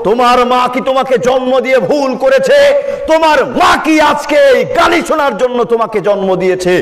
তোমার মা কি তোমাকে জন্ম দিয়ে ভুল করেছে? তোমার মা কি আজকে এই গালি শোনার জন্য তোমাকে জন্ম দিয়েছে?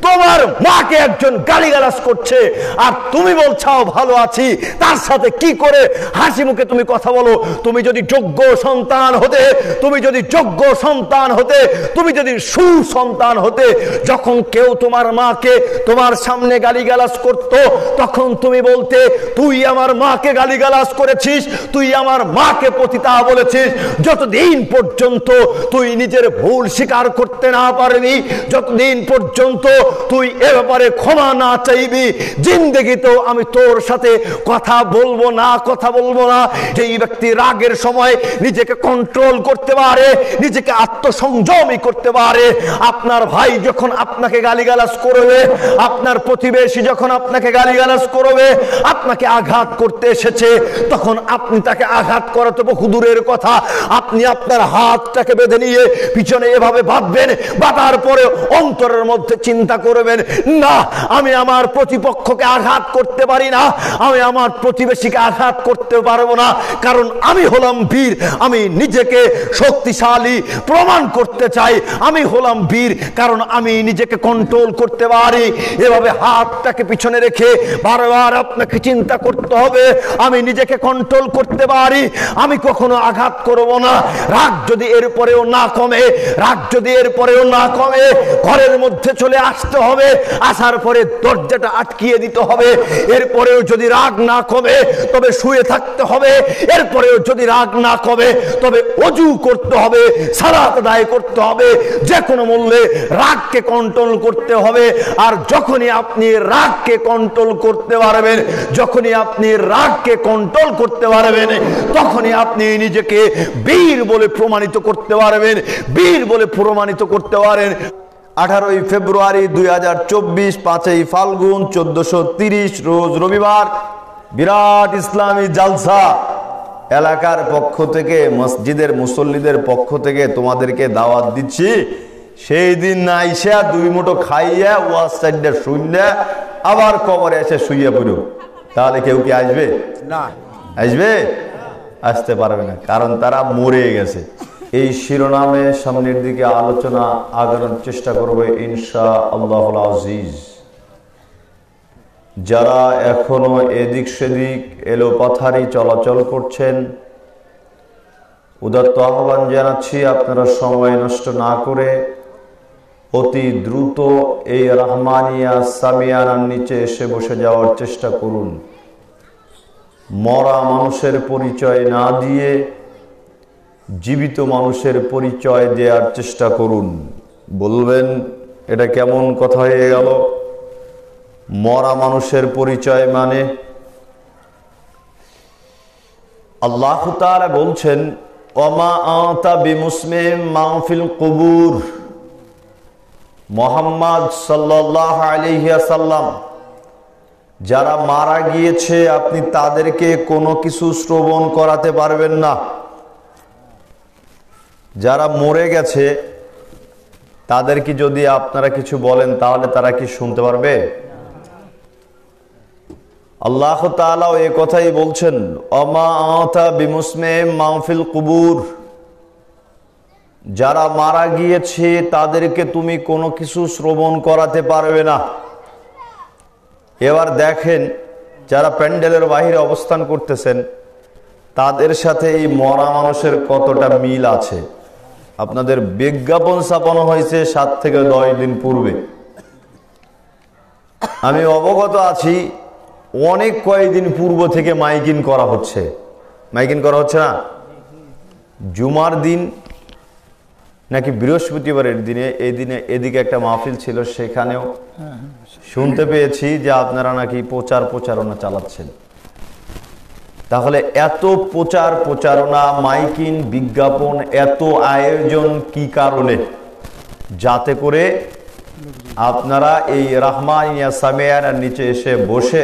তোমার মাকে একজন গালিগালাজ করছে আর তুমি বলছাও ভালো আছি, তার সাথে কি করে হাসি মুখে তুমি কথা বলো? তুমি যদি যোগ্য সন্তান হতে, তুমি যদি যোগ্য সন্তান হতে, তুমি যদি সুসন্তান হতে, যখন কেউ তোমার মাকে তোমার সামনে গালিগালাজ করত, তখন তুমি বলতে, তুই আমার মাকে গালিগালাজ করেছিস, তুই আমার মাকে পতিতা বলেছিস। যতদিন পর্যন্ত তুই নিজের ভুল স্বীকার করতে না পারবি, যতদিন পর্যন্ত তুই এ ব্যাপারে ক্ষমা না চাইবি, জিন্দেগিতেও আমি তোর সাথে কথা বলবো না, কথা বলবো না। যেই ব্যক্তি রাগের সময় নিজেকে কন্ট্রোল করতে পারে, নিজেকে আত্মসংযমী করতে পারে, আপনার ভাই যখন আপনাকে গালিগালাজ করবে, আপনার প্রতিবেশী যখন আপনাকে গালিগালাজ করবে, আপনাকে আঘাত করতে এসেছে, তখন আপনি তাকে আঘাত করা তো বহু দূরের কথা, আপনি আপনার হাতটাকে বেঁধে নিয়ে পিছনে এভাবে বাঁধবেন, বাঁধার পরে অন্তরের মধ্যে চিন্তা করবেন, না আমি আমার প্রতিপক্ষকে আঘাত করতে পারি না, আমি আমার প্রতিবেশীকে আঘাত করতে পারবো না, কারণ আমি হলাম বীর, আমি নিজেকে শক্তিশালী প্রমাণ করতে চাই, আমি হলাম বীর কারণ আমি নিজেকে কন্ট্রোল করতে পারি। এভাবে হাতটাকে পিছনে রেখে বারবার আপনাকে চিন্তা করতে হবে, আমি নিজেকে কন্ট্রোল করতে পারি, আমি কখনো আঘাত করব না। রাগ যদি এরপরেও না কমে, রাগ যদি এরপরেও না কমে, ঘরের মধ্যে চলে আসতে হবে, আসার পরে দরজাটা আটকিয়ে দিতে হবে। এরপরেও যদি রাগ না কমে তবে শুয়ে থাকতে হবে, এরপরেও যদি রাগ না কমে তবে ওযু করতে হবে, সালাত আদায় করতে হবে, যে কোনো মূল্যে রাগকে কন্ট্রোল করতে হবে। আর যখনই আপনি রাগকে কন্ট্রোল করতে পারবেন, যখনই আপনি রাগকে কন্ট্রোল করতে পারবেন, তখনই আপনি নিজেকে বীর বলে প্রমাণিত করতে পারবেন, বীর বলে প্রমাণিত করতে পারেন। 18 ফেব্রুয়ারি 2024, 5 ফাল্গুন 1430 রোজ রবিবার, বিরাট ইসলামী জালসা এলাকার পক্ষ থেকে, মসজিদের মুসল্লিদের পক্ষ থেকে তোমাদেরকে দাওয়াত দিচ্ছি। সেই দিন না আইসা 2 মুঠো খাইয়া ওয়াজ সাইডে শুইনা আবার কবরে এসে শুইয়া পড়ো, তাহলে কেউ কি আসবে? না, আসবে? আসতে পারবে না, কারণ তারা মরে গেছে। এই শিরোনামে সামনের দিকে আলোচনা আগানোর চেষ্টা করবে ইনশাআল্লাহুল আজিজ। যারা এখনো এদিক সেদিক এলোপাথারি চলাচল করছেন, উদাত্ত আহ্বান জানাচ্ছি আপনারা সময় নষ্ট না করে অতি দ্রুত এই রাহমানিয়া সামিয়ানার নিচে এসে বসে যাওয়ার চেষ্টা করুন। মরা মানুষের পরিচয় না দিয়ে জীবিত মানুষের পরিচয় দেওয়ার চেষ্টা করুন। বলবেন এটা কেমন কথা হয়ে গেল? মরা মানুষের পরিচয় মানে আল্লাহ তাআলা বলছেন, ওমা আতা বিমুসমিম মাহফিল কুবুর। মুহাম্মদ সাল্লাল্লাহু আলাইহি ওয়াসাল্লাম, যারা মারা গিয়েছে আপনি তাদেরকে কোনো কিছু শ্রবণ করাতে পারবেন না। যারা মরে গেছে তাদেরকে যদি আপনারা কিছু বলেন তাহলে তারা কি শুনতে পারবে? আল্লাহ তাআলা এই কথাই বলছেন, ওমা আতা বিমুসমিম মাহফিল কুবুর। যারা মারা গিয়েছে তাদেরকে তুমি কোনো কিছু শ্রবণ করাতে পারবে না। এবার দেখেন, যারা প্যান্ডেলের বাহিরে অবস্থান করতেছেন তাদের সাথে এই মরা মানুষের কতটা মিল আছে। আপনাদের বিজ্ঞাপন ছাপানো হয়েছে 7 থেকে 10 দিন পূর্বে। আমি অবগত আছি অনেক কয়েকদিন পূর্ব থেকে মাইকিং করা হচ্ছে। মাইকিং করা হচ্ছে না? জুমার দিন নাকি বৃহস্পতিবারের দিনে, এই দিনে এদিকে একটা মাহফিল ছিল, সেখানেও শুনতে পেয়েছি যে আপনারা নাকি প্রচারণা চালাচ্ছেন। তাহলে এত প্রচারণা, মাইকিং, বিজ্ঞাপন, এত আয়োজন কি কারণে? যাতে করে আপনারা এই রাহমানিয়া সামিয়ানার নিচে এসে বসে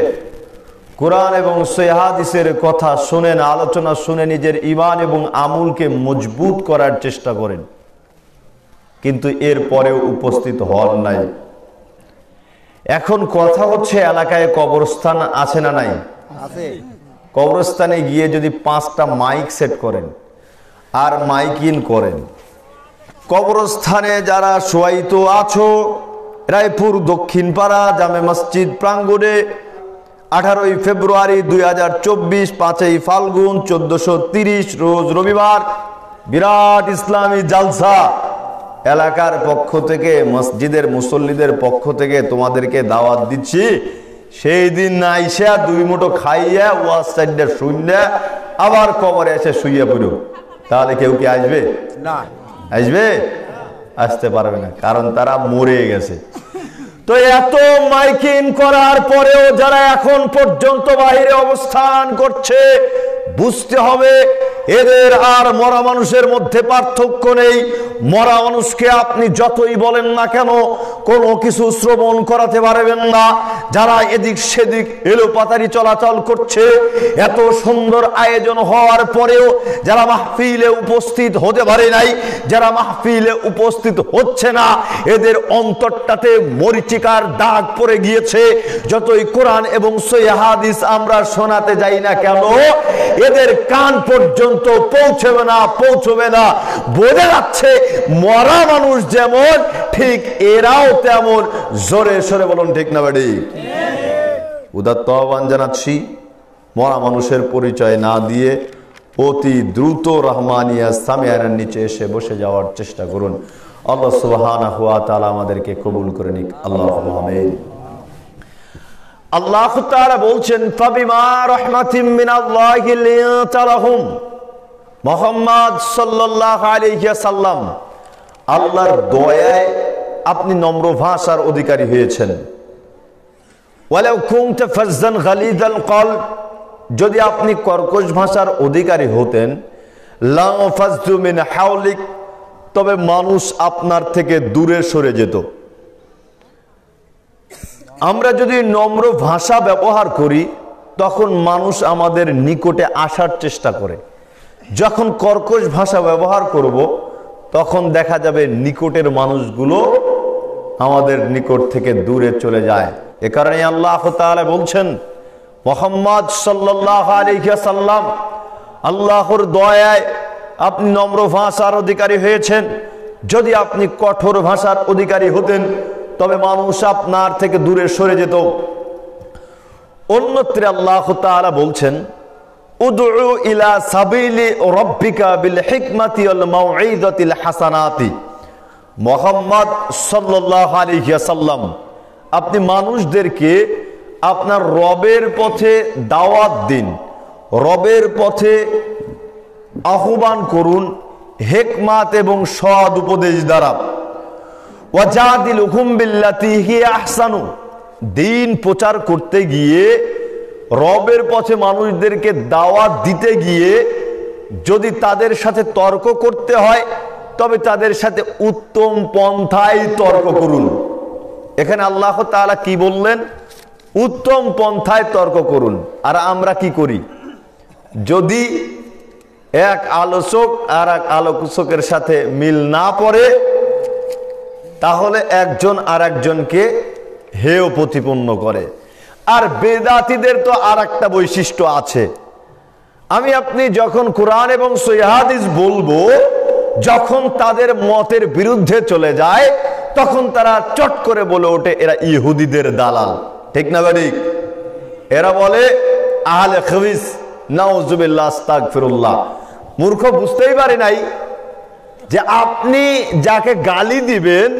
কোরআন এবং সহিহ হাদিসের কথা শুনেন, আলোচনা শুনে নিজের ঈমান এবং আমলকে মজবুত করার চেষ্টা করেন। কিন্তু এর পরেও উপস্থিত হন নাই। এখন কথা হচ্ছে, এলাকায় কবরস্থান আছে না নাই? আছে। কবরস্থানে গিয়ে যদি 5টা মাইক সেট করেন আর মাইক ইন করেন, কবরস্থানে যারা শোয়াইত আছো রায়পুর দক্ষিণ পাড়া জামে মসজিদ প্রাঙ্গণে 18ই ফেব্রুয়ারি 2024 5ই ফাল্গুন 1430 রোজ রবিবার বিরাট ইসলামী জালসা এলাকার পক্ষ থেকে, মসজিদের মুসল্লিদের পক্ষ থেকে তোমাদেরকে দাওয়াত দিচ্ছি। সেই দিন না আইসা 2 মুঠো খাইয়া ওয়াজ সাইডে শুনলে আবার কবরে এসে শুইয়া পড়ো, তাহলে কেউ কি আসবে? না, আসবে? আসতে পারবে না, কারণ তারা মরে গেছে। তো এত মাইকিং করার পরেও যারা এখন পর্যন্ত বাইরে অবস্থান করছে, বুঝতে হবে এদের আর মরা মানুষের মধ্যে পার্থক্য নেই। মরা মানুষকে আপনি যতই বলেন না কেন কোনো কিছু শ্রবণ করাতে পারবেন না। যারা এদিক সেদিক এলোপাতারি চলাচল করছে, এত সুন্দর আয়োজন হওয়ার পরেও যারা মাহফিলে উপস্থিত হতে পারে নাই, যারা মাহফিলে উপস্থিত হচ্ছে না, এদের অন্তরটাতে মরিচিকার দাগ পড়ে গিয়েছে। যতই কোরআন এবং সহিহ হাদিস আমরা শোনাতে যাই না কেন, এদের কান পর্যন্ত পৌঁছবে না। বোঝা যাচ্ছে মরা মানুষ যেমন, ঠিক এরাও তেমন। জোরে সরে বলুন ঠিক না বাড়ি? উদাত্ত আহ্বান জানাচ্ছি, মরা মানুষের পরিচয় না দিয়ে অতি দ্রুত রহমানিয়া সামিয়ানের নিচে এসে বসে যাওয়ার চেষ্টা করুন। আল্লাহ সুবহানাহু ওয়া তাআলা আমাদেরকে কবুল করে নিক। আল্লাহুম্মা আমিন। আল্লাহ তাআলা বলছেন, ফাবিমা রাহমাতিম মিনাল্লাহি লিনতা লাহুম। মুহাম্মদ সাল্লাল্লাহু আলাইহি ওয়াসাল্লাম, আল্লাহর দয়ায় আপনি নম্র ভাষার অধিকারী হয়েছেন। ওয়ালাউ কুনতা ফাজ্জান গালিযাল কলব, যদি আপনি কর্কশ ভাষার অধিকারী হতেন, লাফাজতু মিন হাওলিক, তবে মানুষ আপনার থেকে দূরে সরে যেত। আমরা যদি নম্র ভাষা ব্যবহার করি তখন মানুষ আমাদের নিকটে আসার চেষ্টা করে। যখন কর্কশ ভাষা ব্যবহার করব তখন দেখা যাবে নিকটের মানুষগুলো আমাদের নিকট থেকে দূরে চলে যায়। এ কারণে আল্লাহ তাআলা বলছেন, মুহাম্মদ সাল্লাল্লাহু আলাইহি ওয়াসাল্লাম, আল্লাহর দয়ায় আপনি নম্র ভাষার অধিকারী হয়েছেন। যদি আপনি কঠোর ভাষার অধিকারী হতেন তবে মানুষ আপনার থেকে দূরে সরে যেত। অন্যত্রে আল্লাহ তাআলা বলছেন, উদউ ইলা সাবিলি রাব্বিকা বিল হিকমাতি ওয়াল মাউইযাতিল হাসানাতি। মুহাম্মদ সাল্লাল্লাহু আলাইহি ওয়াসাল্লাম, আপনি মানুষদেরকে আপনার রবের পথে দাওয়াত দিন, রবের পথে আহ্বান করুন হিকমাত এবং সৎ উপদেশ দ্বারা। ওয়াজাদিলহুম বিল্লাতি হিয়া আহসানু, দ্বীন প্রচার করতে গিয়ে, রবের পথে মানুষদেরকে দাওয়াত দিতে গিয়ে যদি তাদের সাথে তর্ক করতে হয় তবে তাদের সাথে উত্তম পন্থায় তর্ক করুন। এখানে আল্লাহ তাআলা কি বললেন? উত্তম পন্থায় তর্ক করুন। আর আমরা কি করি? যদি এক আলোচক আর এক আলোচকের সাথে মিল না পড়ে তাহলে একজন আর একজনকে হেয় প্রতিপন্ন করে। আর বেদাতীদের তো আর একটা বৈশিষ্ট্য আছে, আমি আপনি যখন কোরআন এবং সহিহ হাদিস বলবো, যখন তাদের মতের বিরুদ্ধে চলে যায় তখন তারা চট করে বলে ওঠে এরা ইহুদিদের দালাল। ঠিক না ঠিক? এরা বলে আহলে খবিস, নাউজুবিল্লাহ, আস্তাগফিরুল্লাহ। মূর্খ বুঝতেই পারে নাই যে আপনি যাকে গালি দিবেন,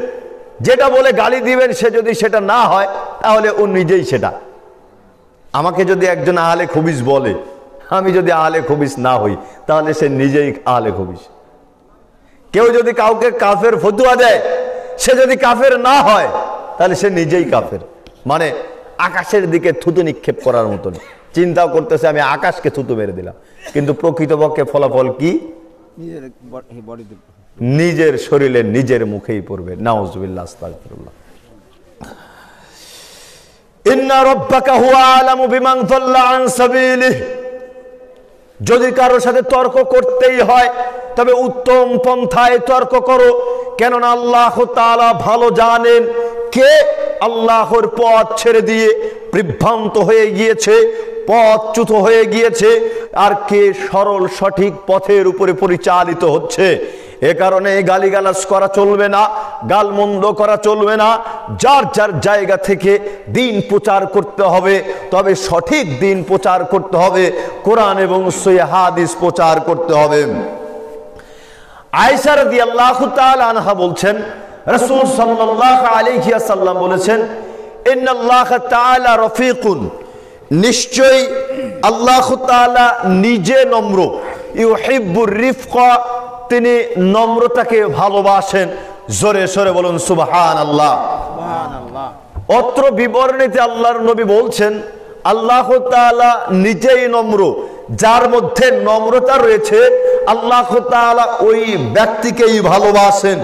যেটা বলে গালি দিবেন, সে যদি সেটা না হয় তাহলে ও নিজেই সেটা। আমাকে যদি একজন আহলে খবিস বলে, আমি যদি আহলে খবিস না হই তাহলে সে নিজেই আহলে খবিস। কেউ যদি কাউকে কাফের ফতোয়া দেয়, সে যদি কাফের না হয় তাহলে সে নিজেই কাফের। মানে আকাশের দিকে থুতু নিক্ষেপ করার মতন চিন্তাও করতেছে আমি আকাশকে থুতু মেরে দিলাম, কিন্তু প্রকৃতপক্ষে ফলাফল কি? নিজের শরীরে নিজের মুখেই পড়বে। নাউজুবিল্লাহ, আস্তাগফিরুল্লাহ। ইন্না রাব্বাকা হুয়া আলামু বিমান যাল্লা আন সাবিলিহি, যদি কারোর সাথে তর্ক করতেই হয় তবে উত্তম পন্থায় তর্ক করো, কেননা আল্লাহ তাআলা ভালো জানেন কে আল্লাহর পথ ছেড়ে দিয়ে বিভ্রান্ত হয়ে গিয়েছে, পথচ্যুত হয়ে গিয়েছে আর কে সরল সঠিক পথের উপরে পরিচালিত হচ্ছে। এ কারণে গালিগালাজ করা চলবে না, গালমন্দ করা চলবে না। যার যার জায়গা থেকে দিন প্রচার করতে হবে, তবে সঠিক দিন প্রচার করতে হবে, কোরআন এবং সহিহ হাদিস প্রচার করতে হবে। আয়েশা রাদিয়াল্লাহু তাআলা আনহা বলছেন, রাসূল সাল্লাল্লাহু আলাইহি ওয়াসাল্লাম বলেছেন, ইন্নাল্লাহ তাআলা রফিকুন, নিশ্চয়ই আল্লাহ তাআলা নিজে নম্র, ইউহিব্বুর রিফকা, তিনি নম্রতাকে ভালোবাসেন। জোরে সরে বলুন সুবহানাল্লাহ। অত্র বিবরণীতে আল্লাহর নবী বলছেন আল্লাহ তাআলা নিজেই নম্র, যার মধ্যে নম্রতা রয়েছে আল্লাহ তাআলা ওই ব্যক্তিকেই ভালোবাসেন।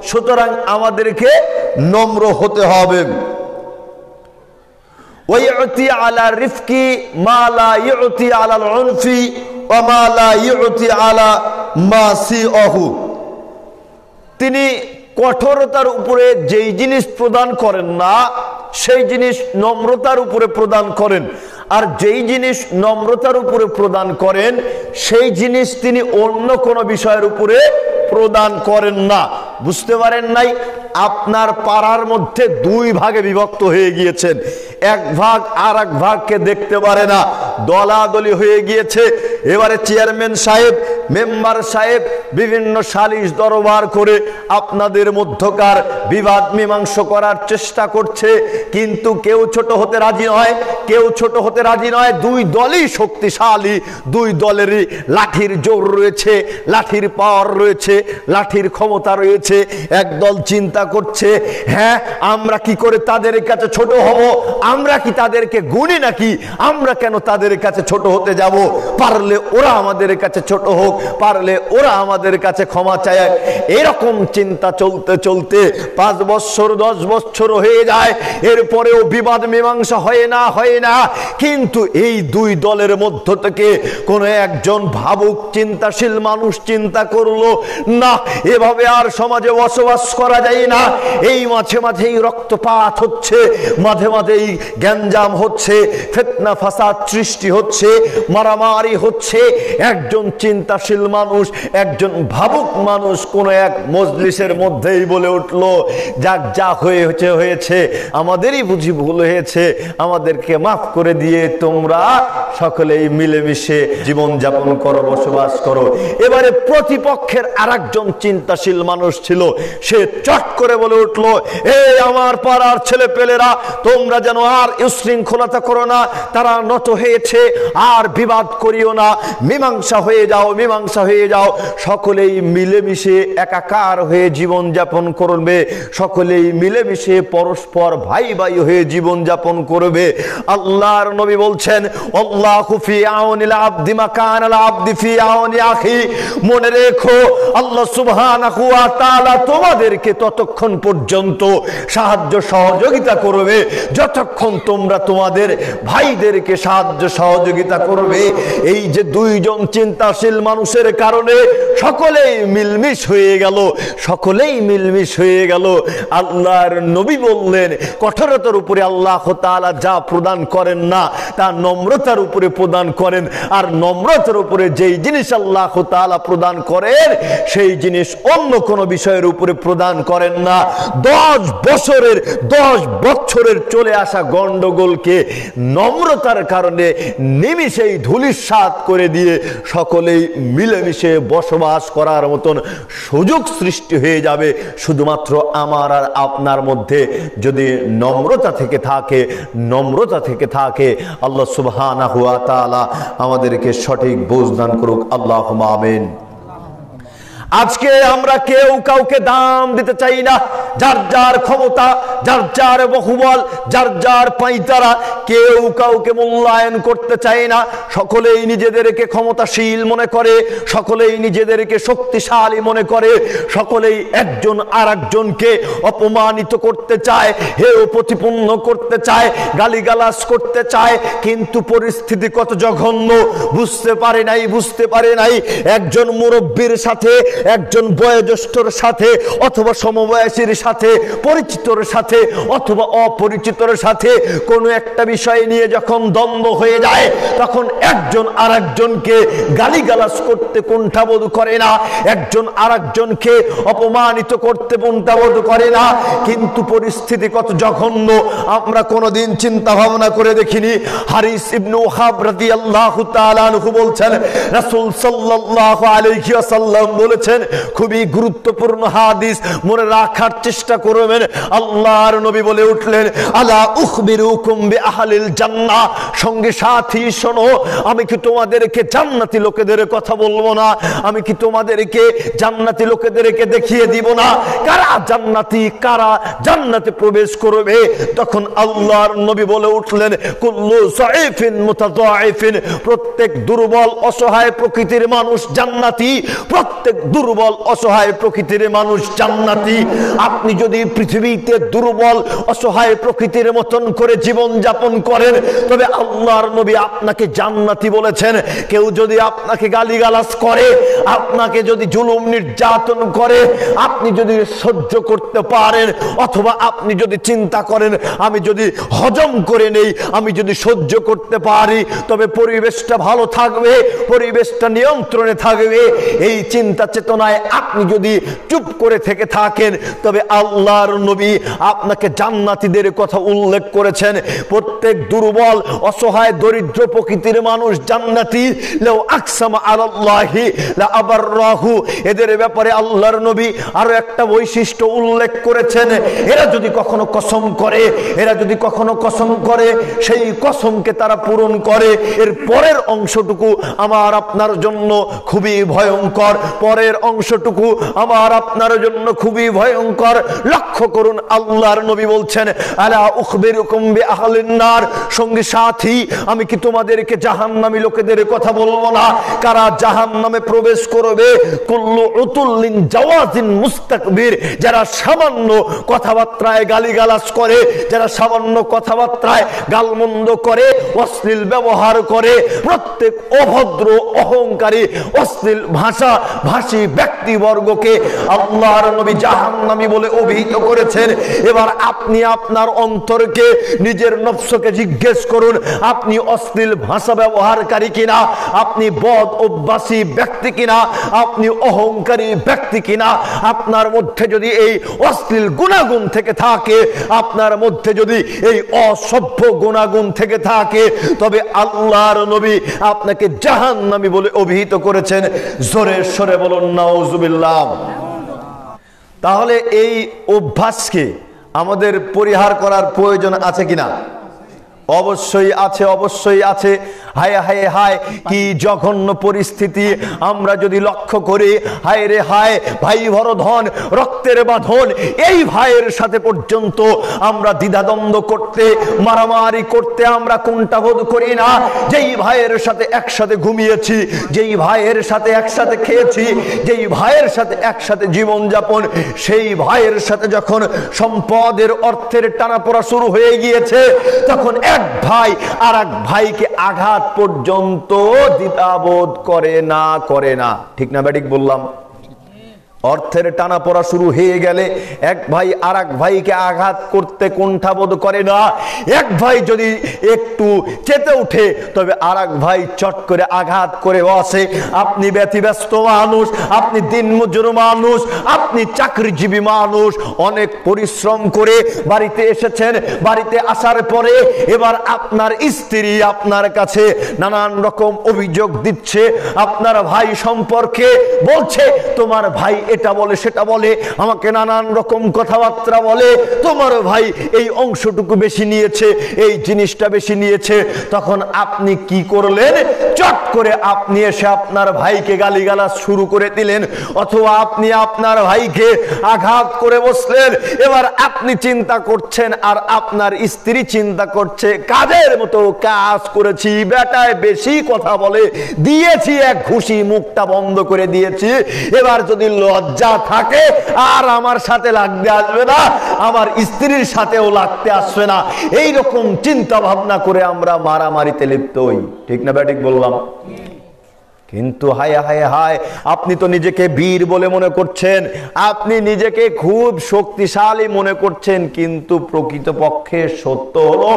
সুতরাং আমাদেরকে নম্র হতে হবে। ওয়াইউতি আলা রিফকি মা লা ইউতি আলাল উনফি ওয়া মা লা ইউতি আলা মাসিআহু, তিনি কঠোরতার উপরে যেই জিনিস প্রদান করেন না সেই জিনিস নম্রতার উপরে প্রদান করেন, আর যেই জিনিস নম্রতার উপরে প্রদান করেন সেই জিনিস তিনি অন্য কোনো বিষয়ের উপরে প্রদান করেন না। বুঝতে পারেন নাই? আপনার পাড়ার মধ্যে দুই ভাগে বিভক্ত হয়ে গিয়েছেন, এক ভাগ আর এক ভাগকে দেখতে পারে না, দলাদলি হয়ে গিয়েছে। এবারে চেয়ারম্যান সাহেব, মেম্বার সাহেব বিভিন্ন সালিশ দরবার করে আপনাদের মধ্যকার বিবাদ মীমাংসা করার চেষ্টা করছে, কিন্তু কেউ ছোট হতে রাজি নয়, কেউ ছোট হতে রাজি নয়। দুই দলই শক্তিশালী, দুই দলেরই লাঠির জোর রয়েছে, লাঠির পাওয়ার রয়েছে, লাঠির ক্ষমতা রয়েছে। একদল চিন্তা করছে, হ্যাঁ আমরা কি করে তাদের কাছে ছোট হব, আমরা কি তাদেরকে গুণী নাকি, আমরা কেন তাদের কাছে ছোট হতে যাব, পারলে ওরা আমাদের কাছে ছোট হোক, পারলে ওরা আমাদের কাছে ক্ষমা চায়। এরকম চিন্তা চলতে চলতে 5 বছর 10 বছর হয়ে যায়, এরপরেও বিবাদ মীমাংসা হয় না। কিন্তু এই দুই দলের মধ্য থেকে কোন একজন ভাবুক চিন্তাশীল মানুষ চিন্তা করলো, না এভাবে আর সমাজে বসবাস করা যায় না। এই মাঝে মাঝেই রক্তপাত হচ্ছে, মাঝে মাঝেই গ্যাঞ্জাম হচ্ছে, ফিতনা ফাসাদ সৃষ্টি হচ্ছে, মারামারি হচ্ছে। একজন চিন্তাশীল মানুষ, একজন ভাবুক মানুষ কোন এক মজলিসের মধ্যেই বলে উঠলো, যাক যা হয়েছে আমাদেরই বুঝি ভুল হয়েছে, আমাদেরকে মাফ করে দিয়ে তোমরা সকলেই মিলেমিশে জীবন যাপন করো, বসবাস করো। এবারে প্রতিপক্ষের আরেকজন চিন্তাশীল মানুষ ছিল, সে চট করে বলে উঠলো, এই আমার পাড়ার ছেলে পেলেরা, তোমরা যেন আর উশৃঙ্খলতা করো না, তারা নত হয়েছে, আর বিবাদ করিও না, মীমাংসা হয়ে যাও, সকলেই মিলেমিশে একাকার হয়ে জীবন যাপন করবে, সকলেই মিলেমিশে পরস্পর ভাই ভাই হয়ে জীবন যাপন করবে। আল্লাহর নবী বলছেন, আল্লাহু ফি আউনিল আবদি মা কানাল আবদি ফি আউনি আখি, মনে রেখো আল্লাহ সুবহানাহু ওয়া তাআলা তোমাদেরকে ততক্ষণ পর্যন্ত সাহায্য সহযোগিতা করবে যতক্ষণ তোমরা তোমাদের ভাইদেরকে সাহায্য সহযোগিতা করবে। এই যে দুইজন চিন্তাশীল মানুষের কারণে সকলেই মিলমিশ হয়ে গেল। আল্লাহর নবী বললেন, কঠোরতার উপরে আল্লাহ তাআলা যা প্রদান করেন না তা নম্রতার উপরে প্রদান করেন, আর নম্রতার উপরে যেই জিনিস আল্লাহ তাআলা প্রদান করেন সেই জিনিস অন্য কোনো বিষয়ের উপরে প্রদান করেন না। 10 বছরের চলে আসা গন্ডগোলকে নম্রতার কারণে নিমিষেই ধূলিসাৎ করে দিয়ে সকলেই মিলেমিশে বসবাস করার মতন সুযোগ সৃষ্টি হয়ে যাবে, শুধুমাত্র আমার আর আপনার মধ্যে যদি নম্রতা থেকে থাকে। আল্লাহ সুবহানাহু ওয়া তাআলা আমাদেরকে সঠিক বুঝ দান করুক, আল্লাহুম্মা আমিন। আজকে আমরা কেউ কাউকে দাম দিতে চাই না, যার যার ক্ষমতা, যার যার বহুবল, যার যার পাইতারা, কেউ কাউকে মূল্যায়ন করতে চায় না। সকলেই নিজেদেরকে ক্ষমতাশীল মনে করে, সকলেই নিজেদেরকে শক্তিশালী মনে করে, সকলেই একজন আর একজনকে অপমানিত করতে চায়, হেয় প্রতিপন্ন করতে চায়, গালিগালাজ করতে চায়। কিন্তু পরিস্থিতি কত জঘন্য বুঝতে পারে নাই। একজন মুরব্বীর সাথে, একজন বয়োজ্যেষ্ঠর সাথে, অথবা সমবয়সীর সাথে, পরিচিতর সাথে অথবা অপরিচিতর সাথে কোনো একটা বিষয় নিয়ে যখন দ্বন্দ্ব হয়ে যায় তখন একজন আরেকজনকে গালিগালাজ করতে কুণ্ঠাবোধ করে না, একজন আরেকজনকে অপমানিত করতে কুণ্ঠাবোধ করে না। কিন্তু পরিস্থিতি কত জঘন্য আমরা কোনোদিন চিন্তা ভাবনা করে দেখিনি। হারিস ইবনে ওয়াহাব রাদিয়াল্লাহু তাআলা আনহু বলছেন, রাসূল সাল্লাল্লাহু আলাইহি ওয়াসাল্লাম বলেছেন, খুবই গুরুত্বপূর্ণ হাদিস, মনে রাখার চেষ্টা করবেন। আল্লাহর নবী বলে উঠলেন, আলা উখবিরুকুম বিআহলিল জান্নাহ, সঙ্গে সাথী শোনো, আমি কি তোমাদেরকে জান্নাতি লোকেদের কথা বলবো না? আমি কি তোমাদেরকে জান্নাতি লোকেদেরকে দেখিয়ে দিব না কারা জান্নাতি, কারা জান্নাতে প্রবেশ করবে? তখন আল্লাহর নবী বলে উঠলেন, কুল্লু যায়ফিন মুতাযায়িফিন, প্রত্যেক দুর্বল অসহায় প্রকৃতির মানুষ জান্নাতি, প্রত্যেক দুর্বল অসহায় প্রকৃতির মানুষ জান্নাতি। আপনি যদি পৃথিবীতে দুর্বল অসহায় প্রকৃতির মতন করে জীবন যাপন করেন তবে আল্লাহর নবী আপনাকে জান্নাতি বলেছেন। কেউ যদি আপনাকে গালিগালাজ করে, আপনাকে যদি জুলুম নির্যাতন করে, আপনি যদি সহ্য করতে পারেন, অথবা আপনি যদি চিন্তা করেন আমি যদি হজম করে নেই, আমি যদি সহ্য করতে পারি তবে পরিবেশটা ভালো থাকবে, পরিবেশটা নিয়ন্ত্রণে থাকবে, এই চিন্তা চেতনায় আপনি যদি চুপ করে থেকে থাকেন তবে আল্লাহর নবী আপনাকে জান্নাতীদের কথা উল্লেখ করেছেন। প্রত্যেক দুর্বল অসহায় দরিদ্র প্রকৃতির মানুষ জান্নাতি। লাউ আকসামা আলাল্লাহি লা আবাররাহু, এদের ব্যাপারে আল্লাহর নবী আরো একটা বৈশিষ্ট্য উল্লেখ করেছেন, এরা যদি কখনো কসম করে, এরা যদি কখনো কসম করে সেই কসমকে তারা পূরণ করে। এর পরের অংশটুকু আমার আপনার জন্য খুবই ভয়ঙ্কর, পরের অংশটুকু আমার আপনার জন্য খুবই ভয়ঙ্কর। লক্ষ্য করুন, আল্লাহর নবী বলছেন, আলা উখবিরুকুম বিআহলিন নার, সঙ্গী সাথী, আমি কি তোমাদেরকে জাহান্নামী লোকেদের কথা বলবো না কারা জাহান্নামে প্রবেশ করবে? কুল্লু উতুল্লিন জাওয়াজিন মুস্তাকবির, যারা সামান্য কথাবার্তায় গালিগালাজ করে, যারা সামান্য কথাবার্তায় গালমন্দ করে, অশ্লীল ব্যবহার করে, প্রত্যেক অভদ্র অহংকারী অশ্লীল ভাষা ভাষী ব্যক্তিবর্গকে আল্লাহর নবী জাহান্নামী বলে অভিহিত করেছেন। এবার আপনি আপনার অন্তরকে, নিজের নফসকে জিজ্ঞেস করুন, আপনি অশ্লীল ভাষা ব্যবহারকারী কিনা, আপনি বদ অভ্যাসী ব্যক্তি কিনা, আপনি অহংকারী ব্যক্তি কিনা? আপনার মধ্যে যদি এই অশ্লীল গুণাগুণ থেকে থাকে, আপনার মধ্যে যদি এই অসভ্য গুণাগুণ থেকে থাকে তবে আল্লাহর নবী আপনাকে জাহান্নামী বলে অভিহিত করেছেন। জোরে সরে বলুন নাউজুবিল্লাহ। তাহলে এই অভ্যাসকে আমাদের পরিহার করার প্রয়োজন আছে কিনা? অবশ্যই আছে, অবশ্যই আছে। হায় হায় হায়, কি জঘন্য পরিস্থিতি আমরা যদি লক্ষ্য করি। হায় রে হায়, ভাই ভরধন, রক্তের বাঁধন, এই ভাইয়ের সাথে পর্যন্ত আমরা দ্বিধাদ্বন্দ্ব করতে, মারামারি করতে আমরা কুণ্ঠাবোধ করি না। যেই ভাইয়ের সাথে একসাথে ঘুমিয়েছি, যেই ভাইয়ের সাথে একসাথে খেয়েছি, যেই ভাইয়ের সাথে একসাথে জীবনযাপন, সেই ভাইয়ের সাথে যখন সম্পদের অর্থের টানাপোড়া শুরু হয়ে গিয়েছে তখন এক ভাই আর এক ভাইকে আঘাত পর্যন্ত দ্বিধাবোধ করে না। ঠিক না ব্যাটিক বললাম? অর্থের টানাপোড়া শুরু হয়ে গেলে এক ভাই আর এক ভাইকে আঘাত করতে কুণ্ঠাবোধ করে না। এক ভাই যদি একটু চেতে উঠে তবে আর এক ভাই চট করে আঘাত করে বসে। আপনি ব্যতিব্যস্ত মানুষ, আপনি দিনমজুর মানুষ, আপনি চাকরিজীবী মানুষ, অনেক পরিশ্রম করে বাড়িতে এসেছেন। বাড়িতে আসার পরে এবার আপনার স্ত্রী আপনার কাছে নানান রকম অভিযোগ দিচ্ছে আপনার ভাই সম্পর্কে, বলছে তোমার ভাই এটা বলে সেটা বলে, আমাকে নানান রকম কথাবার্তা বলে, তোমার ভাই এই অংশটুকু বেশি নিয়েছে, এই জিনিসটা বেশি নিয়েছে। তখন আপনি কি করলেন? চট করে আপনি এসে আপনার ভাইকে গালিগালাজ শুরু করে দিলেন, অথবা আপনি আপনার ভাইকে আঘাত করে বসলেন। এবার আপনি চিন্তা করছেন আর আপনার স্ত্রী চিন্তা করছে, কাজের মতো কাজ করেছি, বেটায় বেশি কথা বলে দিয়েছি, এক ঘুষি মুখটা বন্ধ করে দিয়েছি। এবার যদি লজ্জা থাকে আর আমার সাথে লাগতে আসবে না, আমার স্ত্রীর সাথেও লাগতে আসবে না, এইরকম চিন্তা ভাবনা করে আমরা মারামারিতে লিপ্ত হই। ঠিক না ব্যাটিক বললাম? কিন্তু হায় হায় হায়, আপনি তো নিজেকে বীর বলে মনে করছেন, আপনি নিজেকে খুব শক্তিশালী মনে করছেন, কিন্তু প্রকৃতপক্ষে সত্য হলো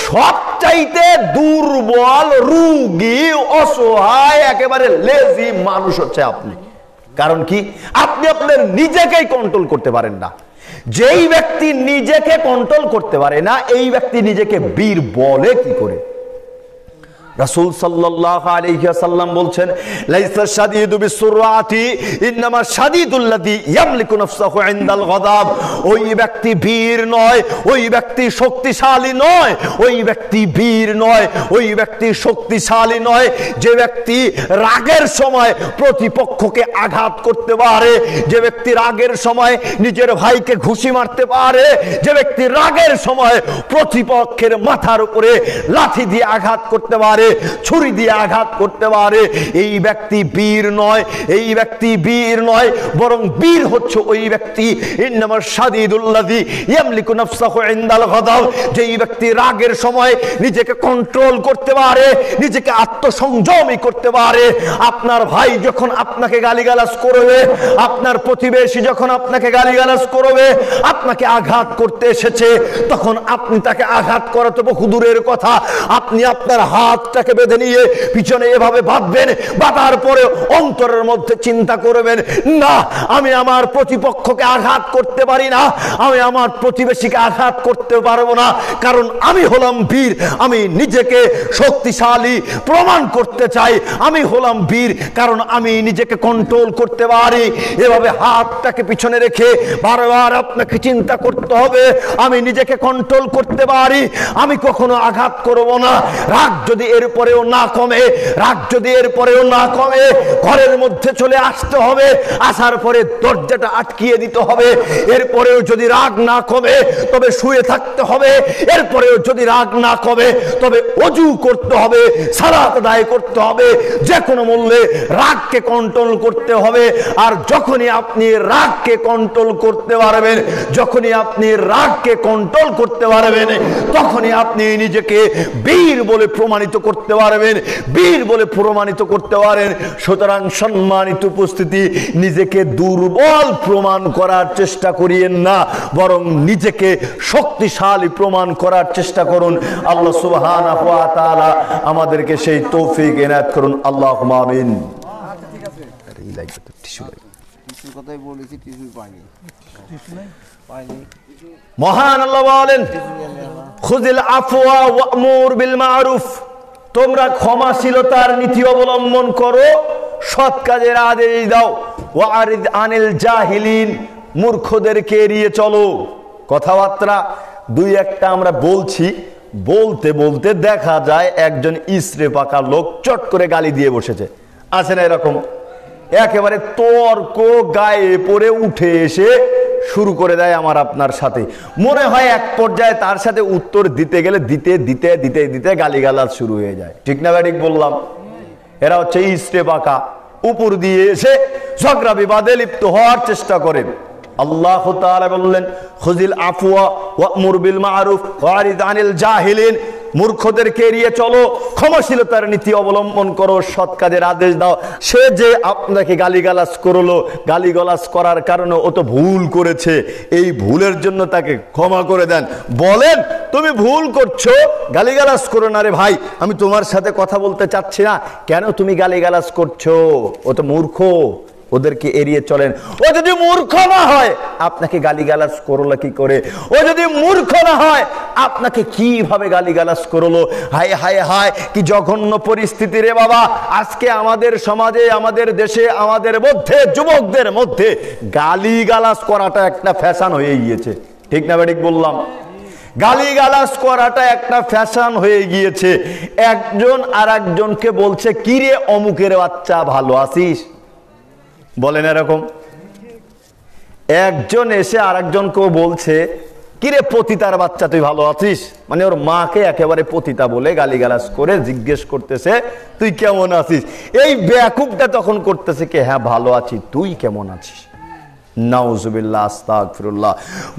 সবচাইতে দুর্বল, রোগী, অসহায়, একেবারে লেজি মানুষ হচ্ছে আপনি। কারণ কি? আপনি আপনার নিজেকেই কন্ট্রোল করতে পারেন না। যেই ব্যক্তি নিজেকে কন্ট্রোল করতে পারে না, এই ব্যক্তি নিজেকে বীর বলে কি করে? রাসূল সাল্লাল্লাহু আলাইহি ওয়াসাল্লাম বলছেন, লাইসা শাদীদু বিসুরআতি ইন্নামা শাদীদুল্লাযী ইয়ামলিকু নাফসাহু ইনদাল গাযাব। ওই ব্যক্তি বীর নয়, ওই ব্যক্তি শক্তিশালী নয়, ওই ব্যক্তি বীর নয়, ওই ব্যক্তি শক্তিশালী নয় যে ব্যক্তি রাগের সময় প্রতিপক্ষকে আঘাত করতে পারে, যে ব্যক্তি রাগের সময় নিজের ভাইকে ঘুষি মারতে পারে, যে ব্যক্তি রাগের সময় প্রতিপক্ষের মাথার উপরে লাঠি দিয়ে আঘাত করতে পারে, ছুরি দিয়ে আঘাত করতে পারে, এই ব্যক্তি বীর নয়, এই ব্যক্তি বীর নয়, বরং বীর হচ্ছে ওই ব্যক্তি ইন্নামা শাদীদুল্লাযী ইয়ামলিকু নাফসাহু ইনদাল গাযাব, যেই ব্যক্তি রাগের সময় নিজেকে কন্ট্রোল করতে পারে, নিজেকে আত্মসংযমী করতে পারে। আপনার ভাই যখন আপনাকে গালিগালাজ করবে, আপনার প্রতিবেশী যখন আপনাকে গালিগালাজ করবে, আপনাকে আঘাত করতে এসেছে, তখন আপনি তাকে আঘাত করা তো বহু দূরের কথা, আপনি আপনার হাতটাকে বেঁধে নিয়ে পিছনে এভাবে বাঁধবেন, বাঁধার পরে অন্তরের মধ্যে চিন্তা করবেন, না আমি আমার প্রতিপক্ষকে আঘাত করতে পারি না, আমি আমার প্রতিবেশীকে আঘাত করতে পারবো না, কারণ আমি হলাম বীর, আমি নিজেকে শক্তিশালী প্রমাণ করতে চাই, আমি হলাম বীর কারণ আমি নিজেকে কন্ট্রোল করতে পারি। এভাবে হাতটাকে পিছনে রেখে বারবার আপনাকে চিন্তা করতে হবে, আমি নিজেকে কন্ট্রোল করতে পারি, আমি কখনো আঘাত করব না। রাগ যদি এরপরেও না কমে, রাগ যদি এরপরেও না কমে, ঘরের মধ্যে চলে আসতে হবে, আসার পরে দরজাটা আটকিয়ে দিতে হবে। এরপরেও যদি রাগ না কমে তবে শুয়ে থাকতে হবে, এরপরেও যদি রাগ না কমে তবে ওযু করতে হবে, সালাত আদায় করতে হবে, যে কোনো মূল্যে রাগকে কন্ট্রোল করতে হবে। আর যখনই আপনি রাগকে কন্ট্রোল করতে পারবেন, যখনই আপনি রাগকে কন্ট্রোল করতে পারবেন, তখনই আপনি নিজেকে বীর বলে প্রমাণিত করতে পারবেন, বীর বলে প্রমাণিত করতে পারেন। সুতরাং সম্মানিত উপস্থিতি, নিজেকে দুর্বল প্রমাণ করার চেষ্টা করিয়েন না, বরং নিজেকে শক্তিশালী প্রমাণ করার চেষ্টা করুন। আল্লাহ সুবহানাহু ওয়া তাআলা আমাদেরকে সেই তৌফিক এনায়েত করুন। আল্লাহুম্মা আমিন। মহান আল্লাহ বলেন, খুযিল আফওয়া ওয়া'মুর বিল মা'রুফ, তোমরা ক্ষমাশীলতার নীতি অবলম্বন করো, সৎ কাজের আদেশ দাও, ওয়া'রিদ আনিল জাহিলিন, মূর্খদেরকে এড়িয়ে চলো। কথাবার্তা দুই একটা আমরা বলছি, বলতে বলতে দেখা যায় একজন ইসরে পাকা লোক চট করে গালি দিয়ে বসেছে। আছে না এরকম? একেবারে তর্ক গায়ে পড়ে উঠে এসে শুরু করে দেয় আমার আপনার সাথে। মনে হয় এক পর্যায়ে তার সাথে উত্তর দিতে গেলে দিতে দিতে দিতে দিতে গালিগালাজ শুরু হয়ে যায়। ঠিক না ব্যাটিক বললাম? এরা হচ্ছে ইসরে পাকা, উপর দিয়ে এসে ঝগড়া বিবাদে লিপ্ত হওয়ার চেষ্টা করেন। আল্লাহ তাআলা বললেন, খুযিল আফওয়া ওয়া'মুর বিল মা'রুফ ওয়া'রিদ আনিল জাহিলিন, মূর্খদেরকে এড়িয়ে চলো, ক্ষমাশীলতার নীতি অবলম্বন করো, সৎ কাজের আদেশ দাও। সে যে আপনাকে গালিগালাজ করলো, গালিগালাজ করার কারণে ও তো ভুল করেছে, এই ভুলের জন্য তাকে ক্ষমা করে দেন। বলেন তুমি ভুল করছো, গালিগালাজ করো না রে ভাই, আমি তোমার সাথে কথা বলতে চাচ্ছি না, কেন তুমি গালিগালাজ করছো? ও তো মূর্খ, ওদেরকে এড়িয়ে চলেন। ও যদি মূর্খ না হয় আপনাকে গালিগালাজ করলো কি করে? ও যদি মূর্খ না হয় আপনাকে কিভাবে গালিগালাজ করলো? হায় হায় হায়, কি জঘন্য পরিস্থিতি রে বাবা! আজকে আমাদের সমাজে, আমাদের দেশে, আমাদের মধ্যে, যুবকদের মধ্যে গালিগালাজ করাটা একটা ফ্যাশন হয়ে গিয়েছে। ঠিক না বেঠিক বললাম? গালিগালাজ করাটা একটা ফ্যাশন হয়ে গিয়েছে। একজন আর একজনকে বলছে, কিরে অমুকের বাচ্চা ভালো আছিস? বলেন এরকম? একজন এসে আরেকজনকেও বলছে, কিরে পতিতার বাচ্চা তুই ভালো আছিস? মানে ওর মাকে একেবারে পতিতা বলে গালিগালাজ করে জিজ্ঞেস করতেছে, তুই কেমন আছিস? এই বেয়াকুবটা তখন করতেছে কি, হ্যাঁ ভালো আছি, তুই কেমন আছিস? নাউজুবিল্লাহ, আস্তাগফিরুল্লাহ।